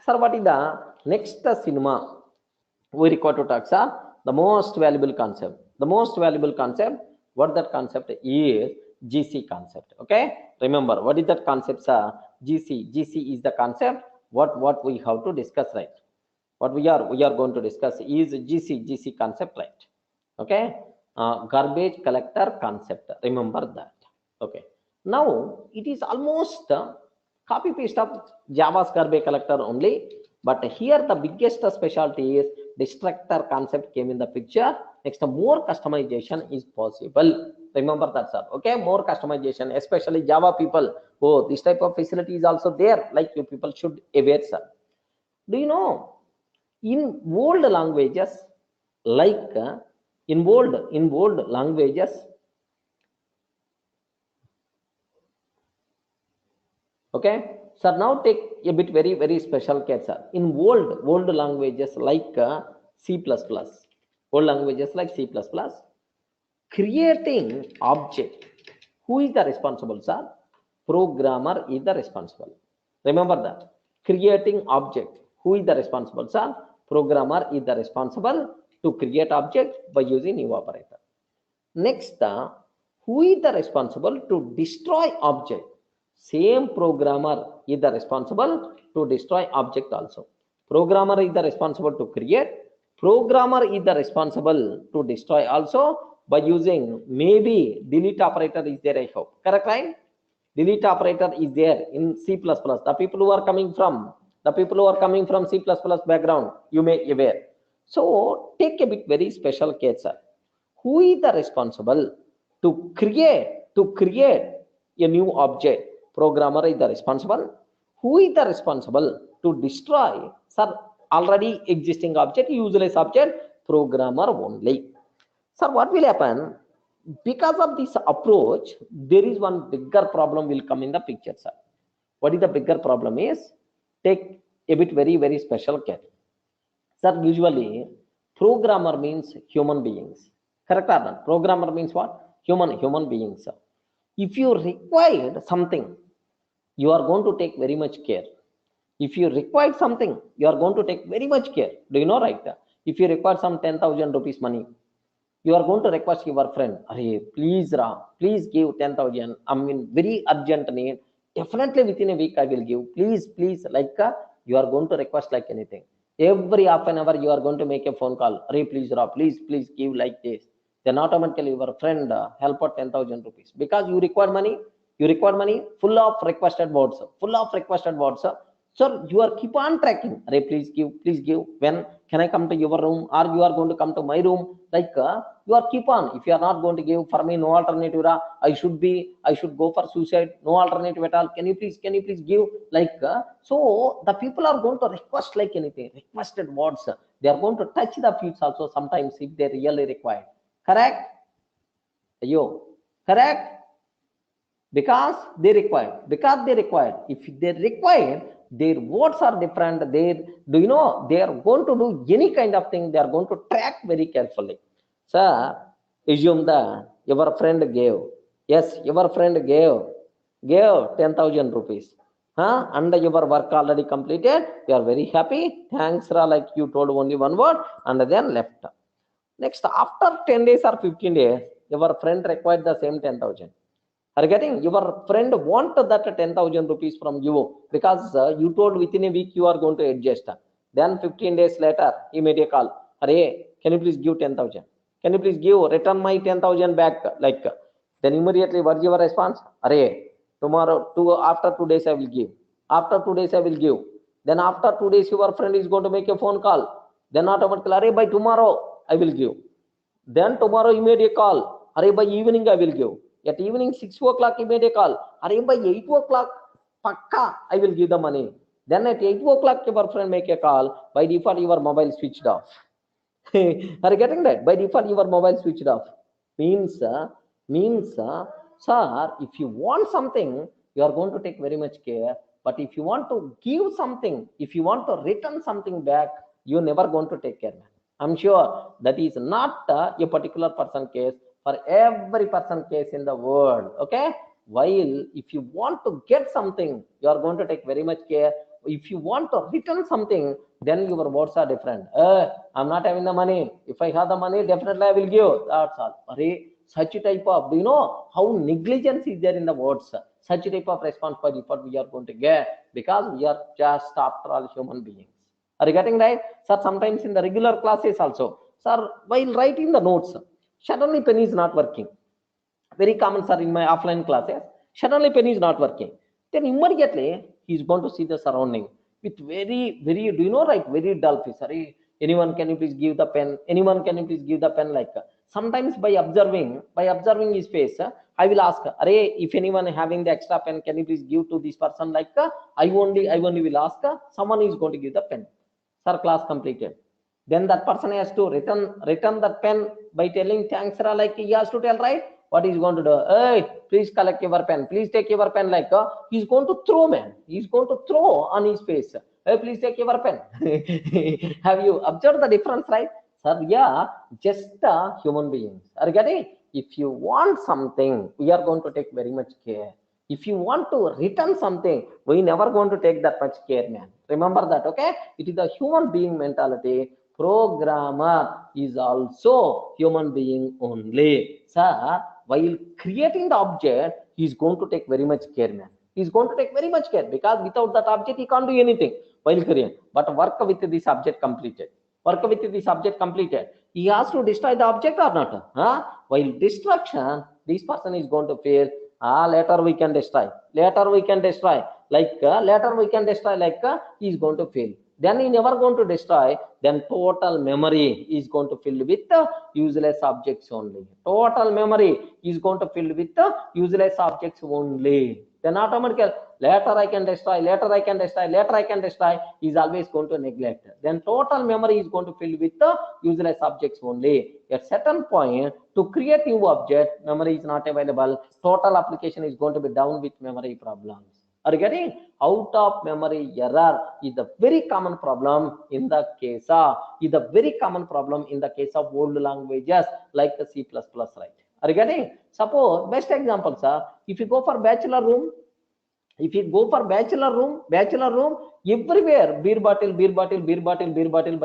Sir, what is the next cinema we require to talk, sir? The most valuable concept. The most valuable concept. What that concept is? GC concept. Okay. Remember, what is that concept, sir? GC. GC is the concept. What we have to discuss, right? What we are going to discuss is GC concept, right? Okay, garbage collector concept. Remember that. Okay, now it is almost copy paste of Java's garbage collector only, but here the biggest specialty is destructor concept came in the picture. Next, more customization is possible. Remember that, sir. Okay, more customization, especially Java people. Oh, this type of facility is also there. Like you people should aware, sir. Do you know in old languages, like in old languages, okay, sir, now take a bit very special case, sir. In old languages like C++, old languages like C++, creating object, who is the responsible, sir? Programmer is the responsible. Remember that. Creating object, who is the responsible, sir? Programmer is the responsible to create object by using new operator. Next, who is the responsible to destroy object? Same programmer is the responsible to destroy object also. Programmer is the responsible to create. Programmer is the responsible to destroy also by using, maybe delete operator is there, I hope. Correct, right? Delete operator is there in C++. The people who are coming from C++ background, you may aware. So take a bit very special case, sir. Who is the responsible to create a new object? Programmer is the responsible. Who is the responsible to destroy, sir, already existing object, useless object? Programmer only. Sir, what will happen? Because of this approach, there is one bigger problem will come in the picture, sir. What is the bigger problem is? Take a bit very special care. Sir, usually programmer means human beings. Correct or not? Programmer means what? Human beings. Sir. If you required something, you are going to take very much care. If you require something, you are going to take very much care. Do you know, right? If you require some 10,000 rupees money, you are going to request your friend, please Ram, please give 10,000. I mean, very urgent need. Definitely within a week I will give. Please, like You are going to request like anything. Every half an hour, you are going to make a phone call. Hey, please, Ra, please give like this. Then automatically your friend help out 10,000 rupees because you require money. You require money, full of requested words, full of requested words. So you are keep on tracking. Hey, please give. When can I come to your room, or you are going to come to my room? Like you are keep on. If you are not going to give for me, no alternative. I should go for suicide. No alternative at all. Can you please give? Like so, the people are going to request like anything, requested words. They are going to touch the feet also sometimes if they really require. Correct? You correct? Because they required. If they require, their words are different. They do you know they are going to do any kind of thing. They are going to track very carefully. So assume that your friend gave. Yes, your friend gave 10,000 rupees. And your work already completed. You are very happy. Thanks, Ra, like you told only one word, and then left. Next, after 10 days or 15 days, your friend required the same 10,000. Are getting? Your friend want that 10,000 rupees from you because you told within a week you are going to adjust. Then 15 days later, he made a call. Arey, can you please give 10,000? Can you please return my 10,000 back? Like, then immediately what's your response? Arey, after 2 days I will give. After 2 days I will give. Then after 2 days, your friend is going to make a phone call. Then automatically, arey, by tomorrow I will give. Then tomorrow he made a call. Arey, by evening I will give. At evening 6 o'clock he made a call. Arey, by 8 o'clock, pakka, I will give the money. Then at 8 o'clock your friend make a call. By default your mobile switched off. Are you getting that? By default your mobile switched off. Means sir, if you want something, you are going to take very much care. But if you want to give something, if you want to return something back, you're never going to take care, man. I'm sure that is not a particular person case, for every person case in the world. Okay, while if you want to get something, you are going to take very much care. If you want to return something, then your words are different. I'm not having the money. If I have the money, definitely I will give. That's all. Such a type of, do you know how negligence is there in the words? Such a type of response by default we are going to get, because we are just after all human beings. Are you getting right? Sir, sometimes in the regular classes also, sir, while writing the notes, suddenly pen is not working. Very common, sir, in my offline classes. Suddenly pen is not working. Then immediately he is going to see the surrounding with very, do you know, right? Very dull face. Sorry, anyone, can you please give the pen? Anyone, can you please give the pen? Like sometimes by observing his face, I will ask, Arey, if anyone having the extra pen, can you please give to this person? Like I only will ask. Someone is going to give the pen. Sir, class completed. Then that person has to return that pen by telling thanks, Ra, like he has to tell, right? What he's going to do? Hey, please collect your pen. Please take your pen. Like he's going to throw, man. He's going to throw on his face. Hey, please take your pen. Have you observed the difference, right? Sir, yeah, just human beings. Are you getting it? If you want something, we are going to take very much care. If you want to return something, we never going to take that much care, man. Remember that, okay? It is a human being mentality. Programmer is also human being only. Sir, while creating the object, he is going to take very much care, man. He is going to take very much care, because without that object, he can't do anything while creating. But work with this object completed. Work with this object completed. He has to destroy the object or not? While destruction, this person is going to fail. Later we can destroy. Later we can destroy. Like later we can destroy. Like he is going to fail. Then he never going to destroy. Then total memory is going to fill with useless objects only. Total memory is going to fill with useless objects only. Then automatically later I can destroy. Later I can destroy. Later I can destroy. Is always going to neglect. Then total memory is going to fill with useless objects only. At certain point, to create new object, memory is not available. Total application is going to be down with memory problems. Are you getting? Out of memory error is a very common problem in the case of old languages like the C++, right? Are you getting? Suppose best example, sir, if you go for bachelor room, If you go for bachelor room, everywhere beer bottle by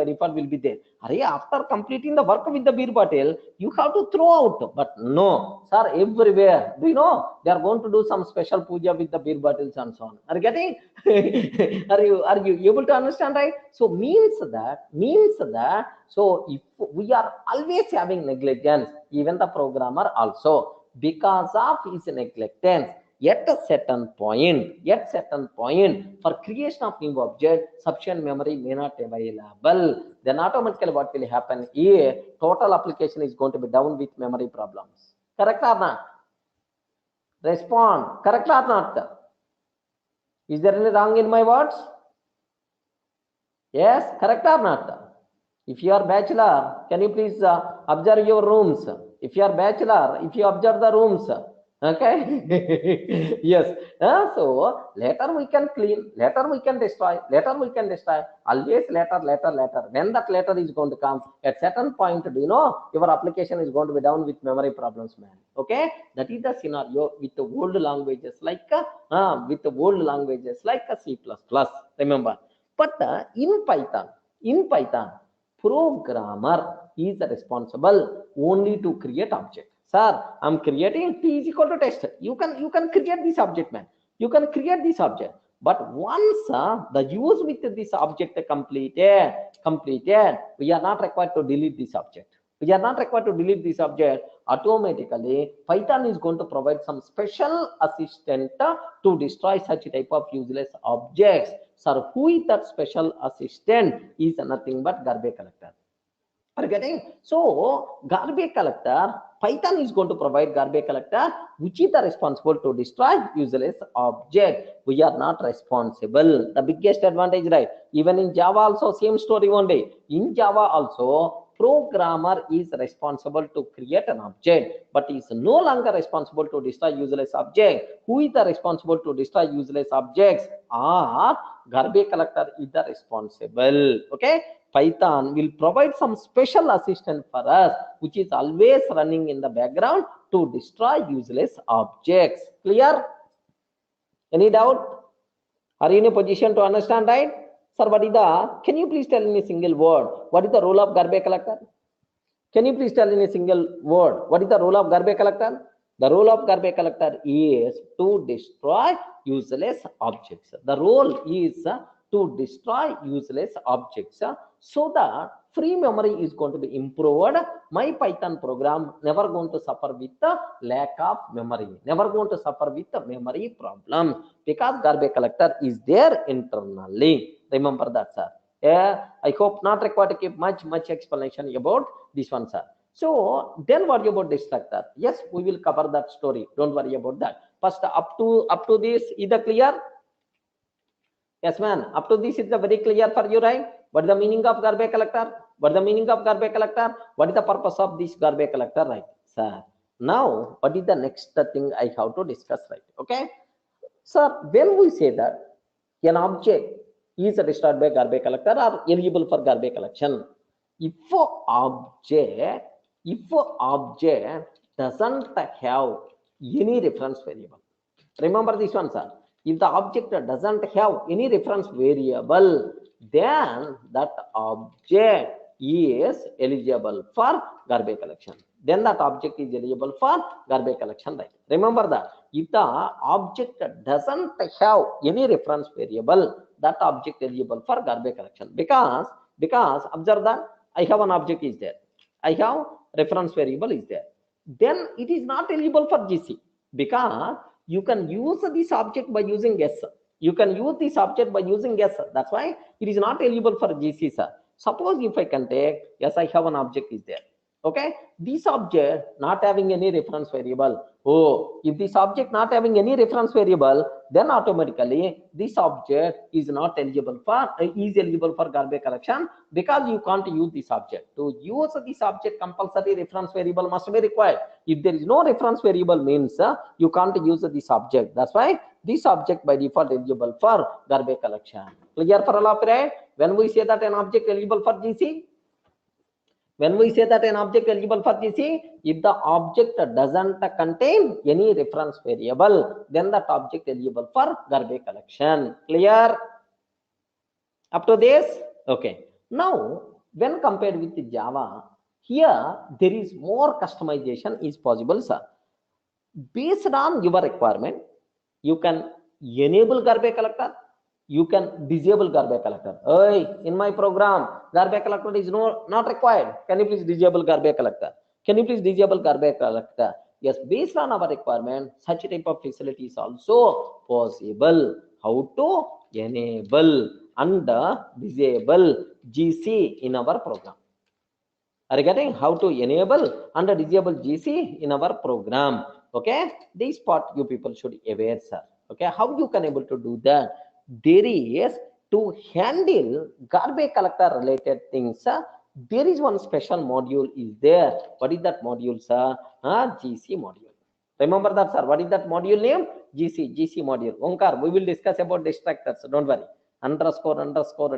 default will be there. Arey, after completing the work with the beer bottle, you have to throw out. But no, sir, everywhere. Do you know they are going to do some special puja with the beer bottles and so on? Are you getting? Are you able to understand, right? So means that so if we are always having negligence, even the programmer also, because of his negligence, at a certain point, for creation of new object, sufficient memory may not available. Then automatically what will happen is total application is going to be down with memory problems. Correct or not? Respond. Correct or not? Is there any wrong in my words? Yes, correct or not? If you are bachelor, can you please observe your rooms? If you are bachelor, if you observe the rooms, okay. Yes. So later we can clean, later we can destroy, always later. When that later is going to come, at certain point, do you know, your application is going to be down with memory problems, man. Okay, that is the scenario with the old languages like C++. Remember. But in Python, programmer is responsible only to create object. Sir, I'm creating T is equal to text. You can create this object, man. You can create this object. But once the use with this object completed, we are not required to delete this object. Automatically Python is going to provide some special assistant to destroy such type of useless objects. Sir, who is that special assistant? Is nothing but garbage collector. Are you getting? So garbage collector, Python is going to provide garbage collector, which is the responsible to destroy useless object. We are not responsible. The biggest advantage, right? Even in Java also same story one day. In Java also, programmer is responsible to create an object, but is no longer responsible to destroy useless object. Who is the responsible to destroy useless objects? Garbage collector is the responsible. Okay. Python will provide some special assistant for us, which is always running in the background to destroy useless objects. Clear? Any doubt? Are you in a position to understand, right? Sir, can you please tell in a single word, what is the role of garbage collector? Can you please tell in a single word, what is the role of garbage collector? The role of garbage collector is to destroy useless objects. The role is to destroy useless objects so that free memory is going to be improved. My Python program never going to suffer with the lack of memory, never going to suffer with the memory problem, because garbage collector is there internally. Remember that, sir. Yeah, I hope not required to keep much explanation about this one, sir. So then worry about destructor. Yes, we will cover that story. Don't worry about that. First, up to this, is it clear? Yes, man. Up to this is very clear for you, right? What is the meaning of garbage collector? What is the meaning of garbage collector? What is the purpose of this garbage collector, right, sir? Now, what is the next thing I have to discuss, right? Okay, sir. When we say that an object is destroyed by garbage collector or eligible for garbage collection, if object doesn't have any reference variable. Remember this one, sir. If the object doesn't have any reference variable, then that object is eligible for garbage collection. Then that object is eligible for garbage collection, right? Remember that. If the object doesn't have any reference variable, that object is eligible for garbage collection. Because observe that I have an object is there. I have reference variable is there. Then it is not eligible for GC, because you can use this object by using S. You can use this object by using S. That's why it is not eligible for GC, sir. Suppose if I can take, yes, I have an object is there. Okay, this object not having any reference variable. Oh, if this object not having any reference variable, then automatically this object is not eligible for eligible for garbage collection, because you can't use this object. To use this object, compulsory reference variable must be required. If there is no reference variable, means you can't use this object. That's why this object by default eligible for garbage collection. Clear for all of it? When we say that an object eligible for GC, When we say that an object eligible for GC, if the object doesn't contain any reference variable, then that object eligible for garbage collection. Clear? Up to this? Okay. Now, when compared with the Java, here there is more customization is possible, sir. Based on your requirement, you can enable garbage collector, you can disable garbage collector. Hey, in my program, garbage collector is not required. Can you please disable garbage collector? Can you please disable garbage collector? Yes, based on our requirement, such type of facility is also possible. How to enable and disable GC in our program? Are you getting how to enable and disable GC in our program? Okay, this part you people should aware, sir. Okay, how you can able to do that? There is to handle garbage collector related things, sir. There is one special module is there. What is that module, sir? GC module. Remember that, sir. What is that module name? GC module. Onkar, we will discuss about distractors. Don't worry. Underscore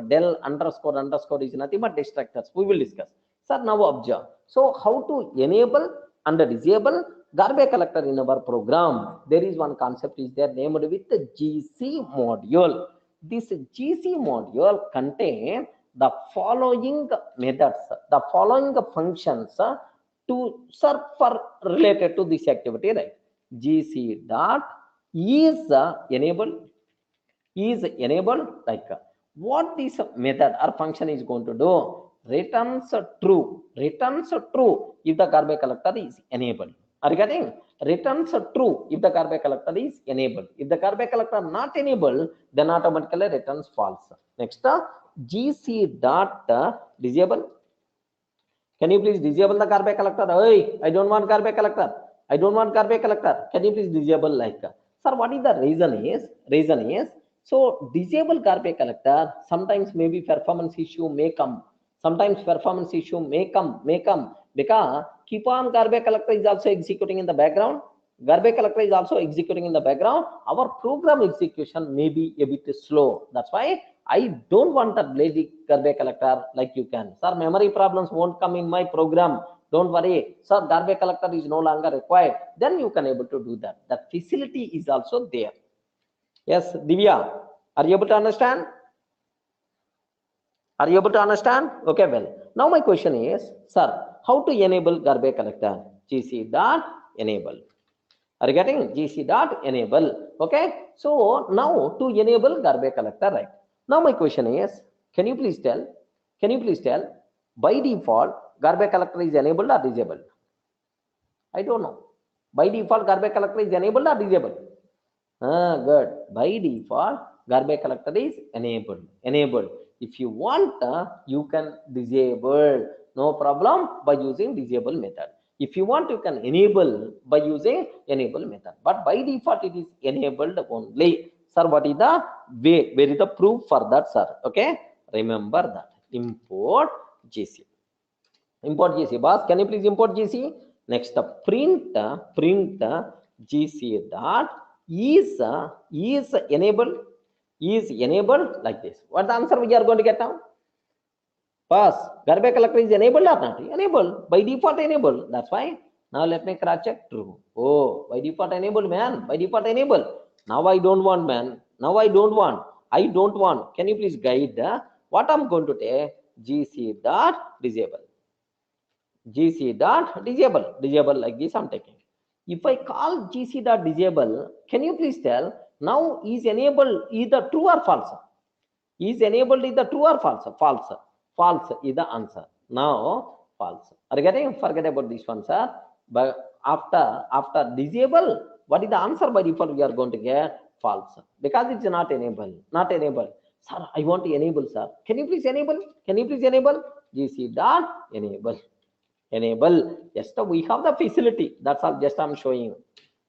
del underscore is nothing but distractors. We will discuss. Sir, now observe. So how to enable and disable garbage collector in our program? There is one concept is there named with the GC module. This GC module contains the following methods, the following functions to serve for related to this activity, right? GC dot is enabled like what this method or function is going to do? Returns true if the garbage collector is enabled. Are you getting? Returns true if the garbage collector is enabled. If the garbage collector not enabled, then automatically returns false. Next, GC dot disable. Can you please disable the garbage collector? Hey, I don't want garbage collector. I don't want garbage collector. Can you please disable like? Sir, what is the reason is? Reason is, so disable garbage collector, sometimes maybe performance issue may come. Sometimes performance issue may come because keep on garbage collector is also executing in the background. Garbage collector is also executing in the background. Our program execution may be a bit slow. That's why I don't want that lazy garbage collector like you can. Sir, memory problems won't come in my program. Don't worry. Sir, garbage collector is no longer required. Then you can able to do that. That facility is also there. Yes, Divya, are you able to understand? Are you able to understand? Okay, well. Now my question is, sir, how to enable garbage collector? GC dot enable. Are you getting? GC dot enable. Okay. So now to enable garbage collector, right? Now my question is, can you please tell by default garbage collector is enabled or disabled? I don't know. By default garbage collector is enabled or disabled? Good. By default garbage collector is enabled. If you want, you can disable. No problem by using disable method. If you want, you can enable by using enable method. But by default, it is enabled only. Sir, what is the way? Where is the proof for that, sir? Okay. Remember that. Import GC. Import GC. Boss, can you please import GC? Next, print GC dot is enabled like this. What the answer we are going to get now? Pass. Garbage collector is enabled or not? Enabled. By default enabled. That's why. Now let me cross check. True. Oh, by default enabled, man. By default enabled. Now I don't want, man. Now I don't want. Can you please guide what I'm going to take? GC dot disable. GC dot disable. Disable like this I'm taking. If I call GC dot disable, can you please tell now is enabled either true or false? Is enabled either true or false? False. False is the answer. Now false. Are you getting? Forget about this one, sir. But after disable, what is the answer by default? We are going to get false because it's not enabled. Not enabled. Sir, I want to enable, sir. Can you please enable? Can you please enable? GC dot enable. Enable. Yes, so we have the facility. That's all. Just I'm showing you.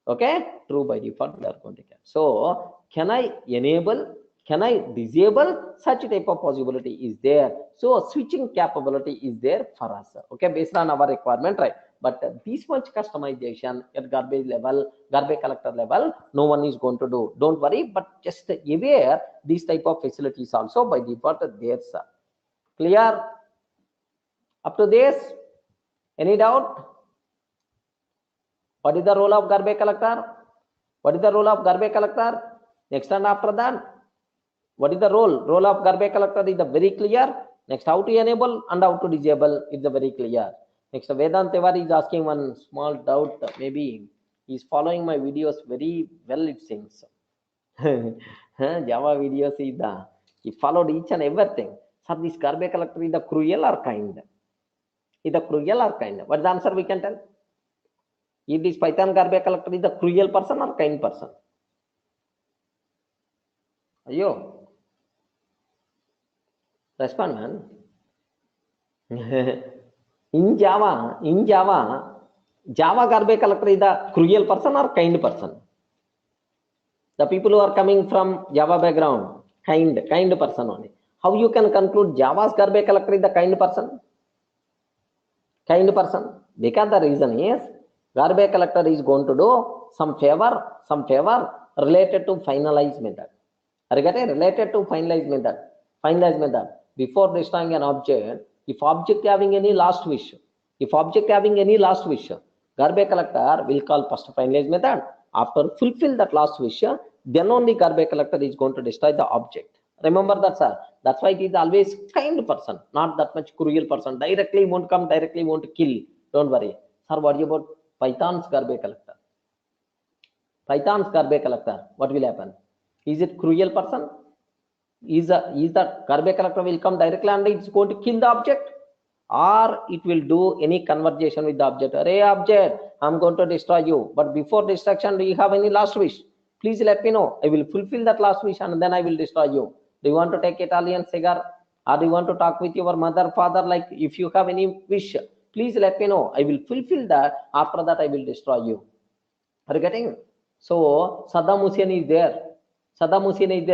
Okay. True by default. We are going to get. So can I enable? Can I disable? Such type of possibility is there. So switching capability is there for us. Okay, based on our requirement, right? But this much customization at garbage collector level, no one is going to do. Don't worry, but just aware these type of facilities also by default there, sir. Clear? Up to this? Any doubt? What is the role of garbage collector? What is the role of garbage collector? Next and after that, what is the role of garbage collector is the very clear. Next, how to enable and how to disable is the very clear. Next, Vedant Tiwari is asking one small doubt. Maybe he's following my videos very well, it seems. Java videos is the, he followed each and everything. Sir, this garbage collector is the cruel or kind? Is the cruel or kind? What is the answer we can tell? Is this Python garbage collector is the cruel person or kind person? Ayo, respond, man. in Java, Java garbage collector is the cruel person or kind person? The people who are coming from Java background, kind person only. How you can conclude Java's garbage collector is the kind person? Kind person? Because the reason is garbage collector is going to do some favor related to finalize method. Are you getting related to finalize method? Finalize method. Before destroying an object, if object having any last wish, garbage collector will call first finalize method. After fulfill that last wish, then only garbage collector is going to destroy the object. Remember that, sir. That's why it is always kind person, not that much cruel person. Directly won't come, directly won't kill. Don't worry. Sir, what about Python's garbage collector? Python's garbage collector, what will happen? Is it cruel person? Is the garbage collector will come directly and it's going to kill the object? Or it will do any conversation with the object. Hey object, I'm going to destroy you. But before destruction, do you have any last wish? Please let me know. I will fulfill that last wish and then I will destroy you. Do you want to take Italian cigar? Or do you want to talk with your mother, father? Like if you have any wish, please let me know. I will fulfill that. After that, I will destroy you. Are you getting? So Saddam Hussein is there.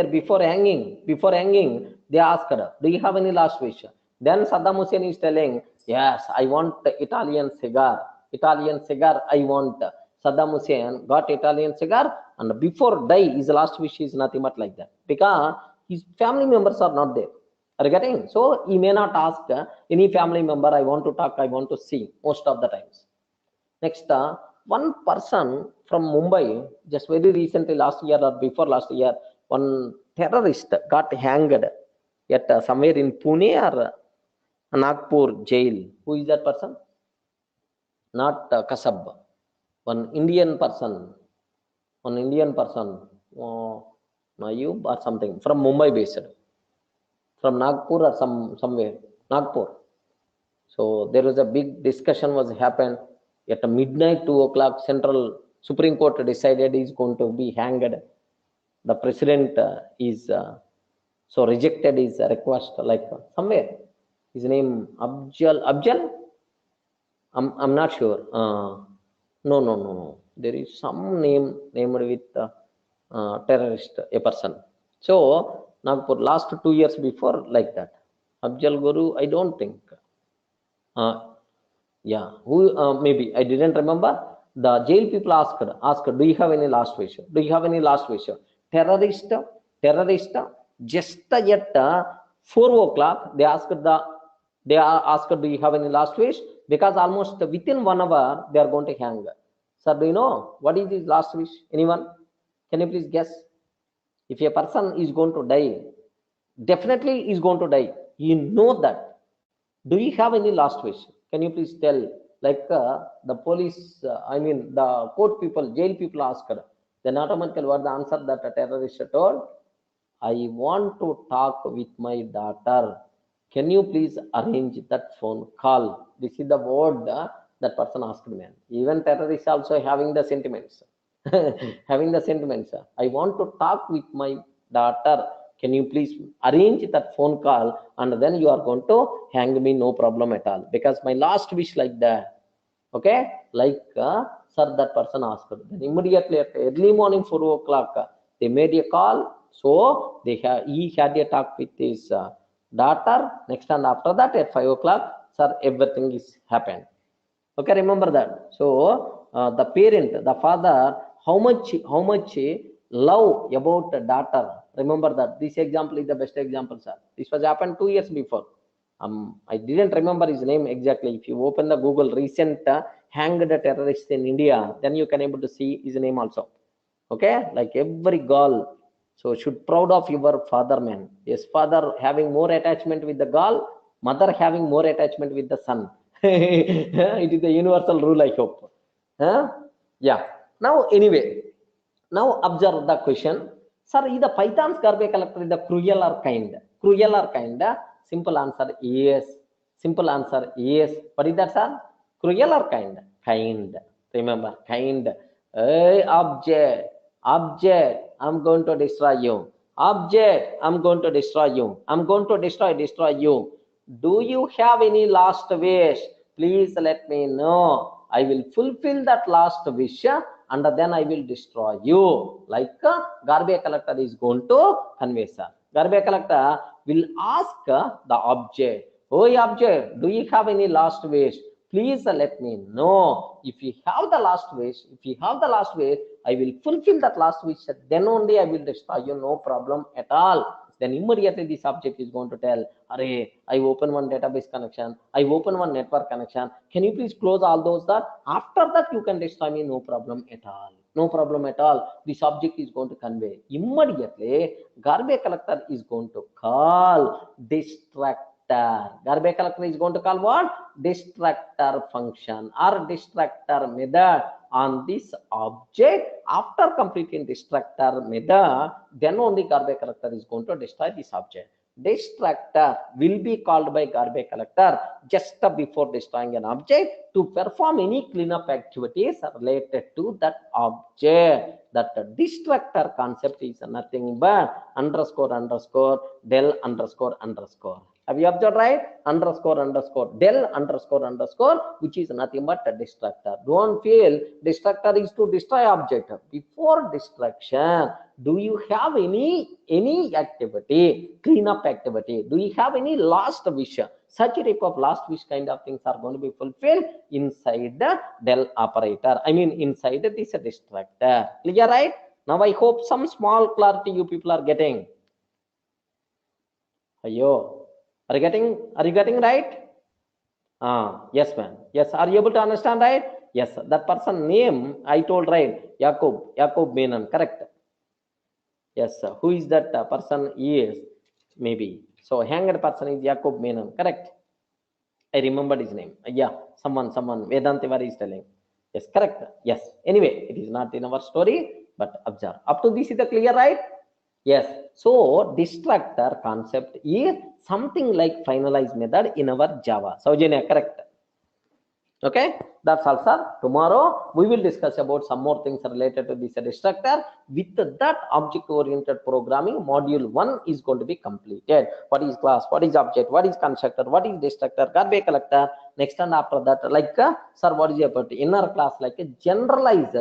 Before hanging, they asked, do you have any last wish? Then Saddam Hussein is telling, yes, I want Italian cigar. I want. Saddam Hussein got Italian cigar, and before die, his last wish is nothing but like that, because his family members are not there. Are you getting? So he may not ask any family member, I want to talk, I want to see, most of the times. Next, one person from Mumbai, just very recently, last year or before last year, one terrorist got hanged at somewhere in Pune or Nagpur jail. Who is that person? Not Kasab. One Indian person, Nayub or something, from Mumbai based, from Nagpur or somewhere, Nagpur. So there was a big discussion was happened at midnight, 2 o'clock. Central Supreme Court decided he is going to be hanged. The president is so rejected his request, like somewhere. His name Abjal. I'm not sure. No. There is some name named with terrorist, a person. So Nagpur, last 2 years before, like that. Abjal Guru, I don't think. Yeah, who maybe I didn't remember. The jail people asked, do you have any last wish? Do you have any last wish? Terrorist, just at 4 o'clock, they asked, do you have any last wish? Because almost within 1 hour, they are going to hang. Sir, do you know what is his last wish? Anyone? Can you please guess? If a person is going to die, definitely is going to die. You know that. Do you have any last wish? Can you please tell? Like the police, the court people, jail people asked. Then automatically what the answer that a terrorist told? I want to talk with my daughter. Can you please arrange that phone call? This is the word that person asked me. Even terrorists also having the sentiments. I want to talk with my daughter. Can you please arrange that phone call and then you are going to hang me, no problem at all. Because my last wish like that. Okay? Like, sir, that person asked. Then immediately at early morning, 4 o'clock, they made a call. So he had a talk with his daughter. Next and after that at 5 o'clock, sir, everything is happened. Okay, remember that. So the parent, the father, how much love about the daughter. Remember that. This example is the best example, sir. This was happened 2 years before. I didn't remember his name exactly. If you open the Google recent hanged terrorists in India, then you can able to see his name also. Okay, like every girl, so should proud of your father, man. Yes, father having more attachment with the girl, mother having more attachment with the son. It is the universal rule, I hope. Huh? Yeah. Now, anyway, now observe the question. Sir, is the Python's garbage collector is the cruel or kind? Cruel or kind? Simple answer yes. Simple answer yes. What is that, sir? Cruel or kind? Kind. Remember, kind. Hey, object. Object. I'm going to destroy you. Object. I'm going to destroy you. I'm going to destroy you. Do you have any last wish? Please let me know. I will fulfill that last wish and then I will destroy you. Like garbage collector is going to convey, sir. Garbage collector will ask the object, oh object, do you have any last wish? Please let me know. If you have the last wish, I will fulfill that last wish. Then only I will destroy you. No problem at all. Then immediately the subject is going to tell, Array, I open one database connection, I open one network connection. Can you please close all those that? After that, you can destroy me, no problem at all. No problem at all. The subject is going to convey. Immediately, garbage collector is going to call distractor. Garbage collector is going to call what? Distractor function or distractor method on this object. After completing distractor method, then only garbage collector is going to destroy this object. Distractor will be called by garbage collector just before destroying an object to perform any cleanup activities related to that object. That distractor concept is nothing but underscore underscore del underscore underscore. Have you observed, right? Underscore underscore del underscore underscore, which is nothing but a distractor. Don't feel distractor is to destroy object. Before distraction, do you have any activity, cleanup activity? Do you have any last wish? Such type of last wish kind of things are going to be fulfilled inside the del operator. I mean, inside this distractor. Clear, right? Now I hope some small clarity you people are getting. Ayo. Are you getting right? Yes, ma'am. Yes, are you able to understand, right? Yes, that person name I told, right? Jacob Menon, correct? Yes, who is that person? Is maybe. So hanged person is Jacob Menon, correct? I remembered his name. Yeah, someone, Vedant Tiwari is telling. Yes, correct. Yes. Anyway, it is not in our story, but observe. Up to this is the clear, right? Yes. So distractor concept is something like finalize method in our Java. Saujanya, correct? Okay, that's all, sir. Tomorrow we will discuss about some more things related to this distractor. With that object oriented programming, module 1 is going to be completed. What is class, what is object, what is constructor, what is distractor, garbage collector. Next, and after that, like sir, what is about inner class, like a generalized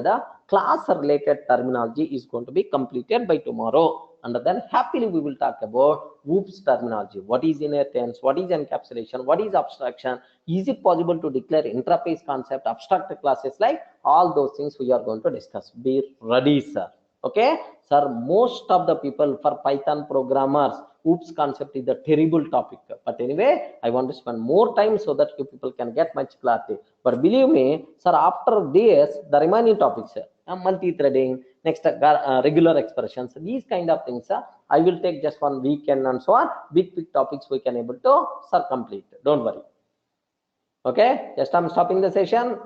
class related terminology is going to be completed by tomorrow. And then happily we will talk about OOPS terminology. What is inheritance, what is encapsulation, what is abstraction, is it possible to declare interface concept, abstract classes, like all those things we are going to discuss. Be ready, sir. Okay, sir, most of the people for Python programmers, OOPS concept is the terrible topic. But anyway, I want to spend more time so that you people can get much clarity. But believe me, sir, after this, the remaining topics, multi-threading, next regular expressions, these kind of things, I will take just 1 weekend and so on. Big topics we can able to, sir, complete. Don't worry. Okay, just I'm stopping the session.